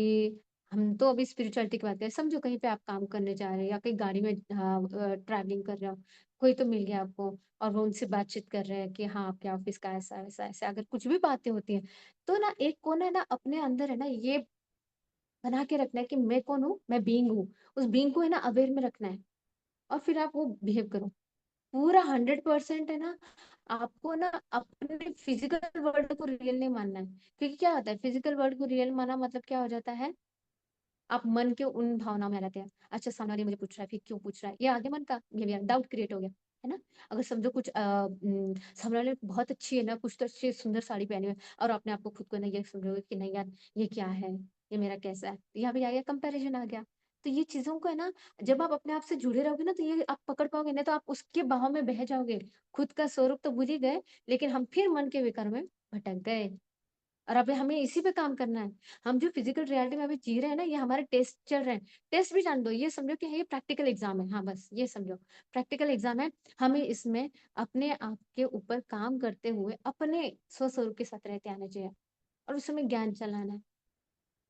हम तो अभी स्पिरिचुअलिटी की बात करें, समझो कहीं पे आप काम करने जा रहे हो या कहीं गाड़ी में ट्रैवलिंग कर रहे हो, कोई तो मिल गया आपको और वो उनसे बातचीत कर रहे हैं कि हाँ आपके ऑफिस का ऐसा ऐसा ऐसा, अगर कुछ भी बातें होती हैं तो ना एक को ना अपने अंदर है ना ये बना के रखना है कि मैं कौन हूँ, मैं बीइंग हूँ। उस बीइंग को है ना अवेयर में रखना है और फिर आप वो बिहेव करो। पूरा 100% है ना, आपको ना अपने फिजिकल वर्ल्ड को रियल नहीं मानना है। क्योंकि क्या होता है, फिजिकल वर्ल्ड को रियल माना मतलब क्या हो जाता है, आप मन के उन भावनाओं में रहते हैं। अच्छा सामने वाले मुझे पूछ रहा है, फिर क्यों पूछ रहा है? ये आगे मन का बिहेवियर, डाउट क्रिएट हो गया, है ना? अगर समझो कुछ सामने वाले बहुत अच्छी है ना, कुछ तो अच्छी सुंदर साड़ी पहनी हुई है और आपने आपको खुद को ना ये समझोगे कि नहीं यार, ये क्या है? ये मेरा कैसा है? यहाँ पे आ गया कंपैरिजन आ गया। तो ये चीज़ों को है ना, जब आप अपने आप से जुड़े रहोगे ना, तो ये आप पकड़ पाओगे, नहीं तो आप उसके बहाव में बह जाओगे। खुद का स्वरूप तो भूल ही गए, लेकिन हम फिर मन के विकार में भटक गए। और अब हमें इसी पे काम करना है। हम जो फिजिकल रियलिटी में अभी जी रहे हैं ना, ये हमारे टेस्ट चल रहे हैं। टेस्ट भी जान दो, ये समझो कि ये प्रैक्टिकल एग्जाम है। हाँ, बस ये समझो प्रैक्टिकल एग्जाम है। हमें इसमें अपने आप के ऊपर काम करते हुए अपने स्वस्वरूप के साथ रहते आना चाहिए और उस समय ज्ञान चलाना है।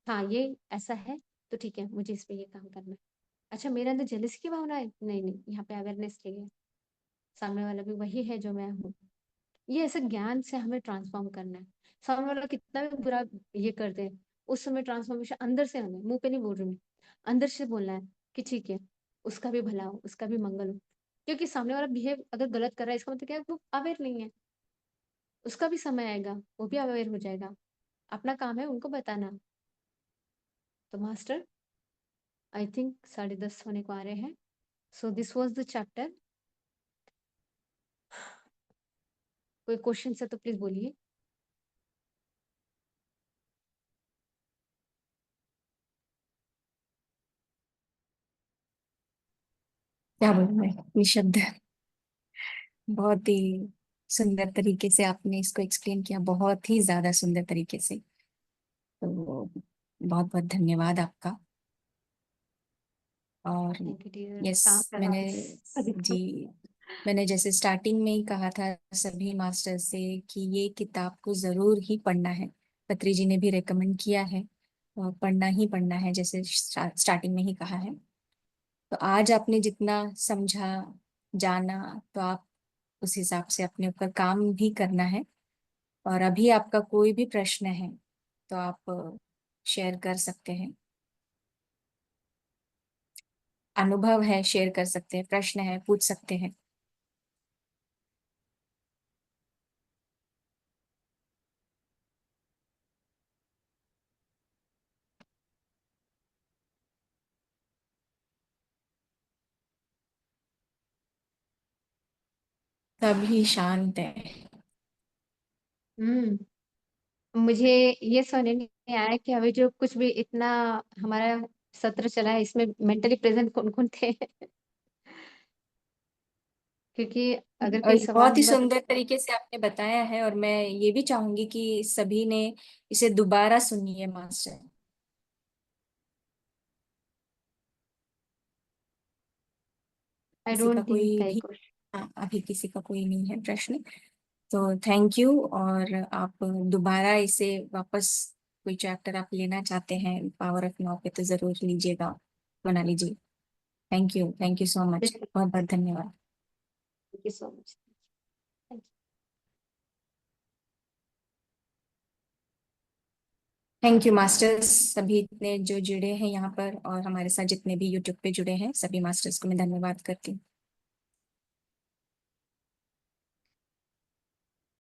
हाँ, ये ऐसा है तो ठीक है, मुझे इस पे ये काम करना है। अच्छा मेरे अंदर जेलसी की भावना है? नहीं, नहीं, यहाँ पे अवेयरनेस चाहिए। सामने वाला भी वही है जो मैं हूँ। ये ऐसे ज्ञान से हमें ट्रांसफॉर्म करना है। सामने वाला कितना भी बुरा ये कर दे, उस समय ट्रांसफॉर्मेशन अंदर से हमें, मुंह पे नहीं बोल रही मैं, अंदर से बोलना है कि ठीक है, उसका भी भला हो, उसका भी मंगल हो। क्योंकि सामने वाला बिहेव अगर गलत कर रहा है, इसका मतलब क्या है, वो अवेयर नहीं है। उसका भी समय आएगा, वो भी अवेयर हो जाएगा। अपना काम है उनको बताना। तो मास्टर, आई थिंक 10:30 होने को आ रहे हैं। So this was the chapter. कोई क्वेश्चन है तो प्लीज बोलिए। क्या बोलूं मैं, निशब्द। बहुत ही सुंदर तरीके से आपने इसको एक्सप्लेन किया, बहुत ही ज्यादा सुंदर तरीके से। तो बहुत बहुत धन्यवाद आपका। और थैंक यू डियर, यस, काम कर रहा मैंने, हूँ। जी, मैंने जैसे स्टार्टिंग में ही कहा था सभी मास्टर से कि ये किताब को जरूर ही पढ़ना है। पत्री जी ने भी रेकमेंड किया है और पढ़ना ही पढ़ना है, जैसे स्टार्टिंग में ही कहा है। तो आज आपने जितना समझा, जाना, तो आप उस हिसाब से अपने ऊपर काम भी करना है। और अभी आपका कोई भी प्रश्न है तो आप शेयर कर सकते हैं। अनुभव है शेयर कर सकते हैं, प्रश्न है पूछ सकते हैं। तभी शांत है। हम्म। मुझे ये समझ नहीं आया कि अभी जो कुछ भी इतना हमारा सत्र चला है, इसमें मेंटली प्रेजेंट कौन कौन थे। क्योंकि अगर और कोई ये सवाल बहुत ही हुआ तो सुंदर तरीके से आपने बताया है, और मैं ये भी चाहूंगी कि सभी ने इसे दोबारा सुनिए मास्टर। आई किसी का डोंट थिंक कोई कई भी, को। हाँ, अभी किसी का कोई नहीं है प्रश्न। तो थैंक यू। और आप दोबारा इसे वापस, कोई चैप्टर आप लेना चाहते हैं पावर ऑफ नाउ पे, तो जरूर लीजिएगा, बना लीजिए। Thank you so much, thank बहुत बहुत धन्यवाद। You so much. Thank you masters, सभी इतने जो जुड़े हैं यहाँ पर, और हमारे साथ जितने भी यूट्यूब पे जुड़े हैं सभी मास्टर्स को मैं धन्यवाद करती हूँ।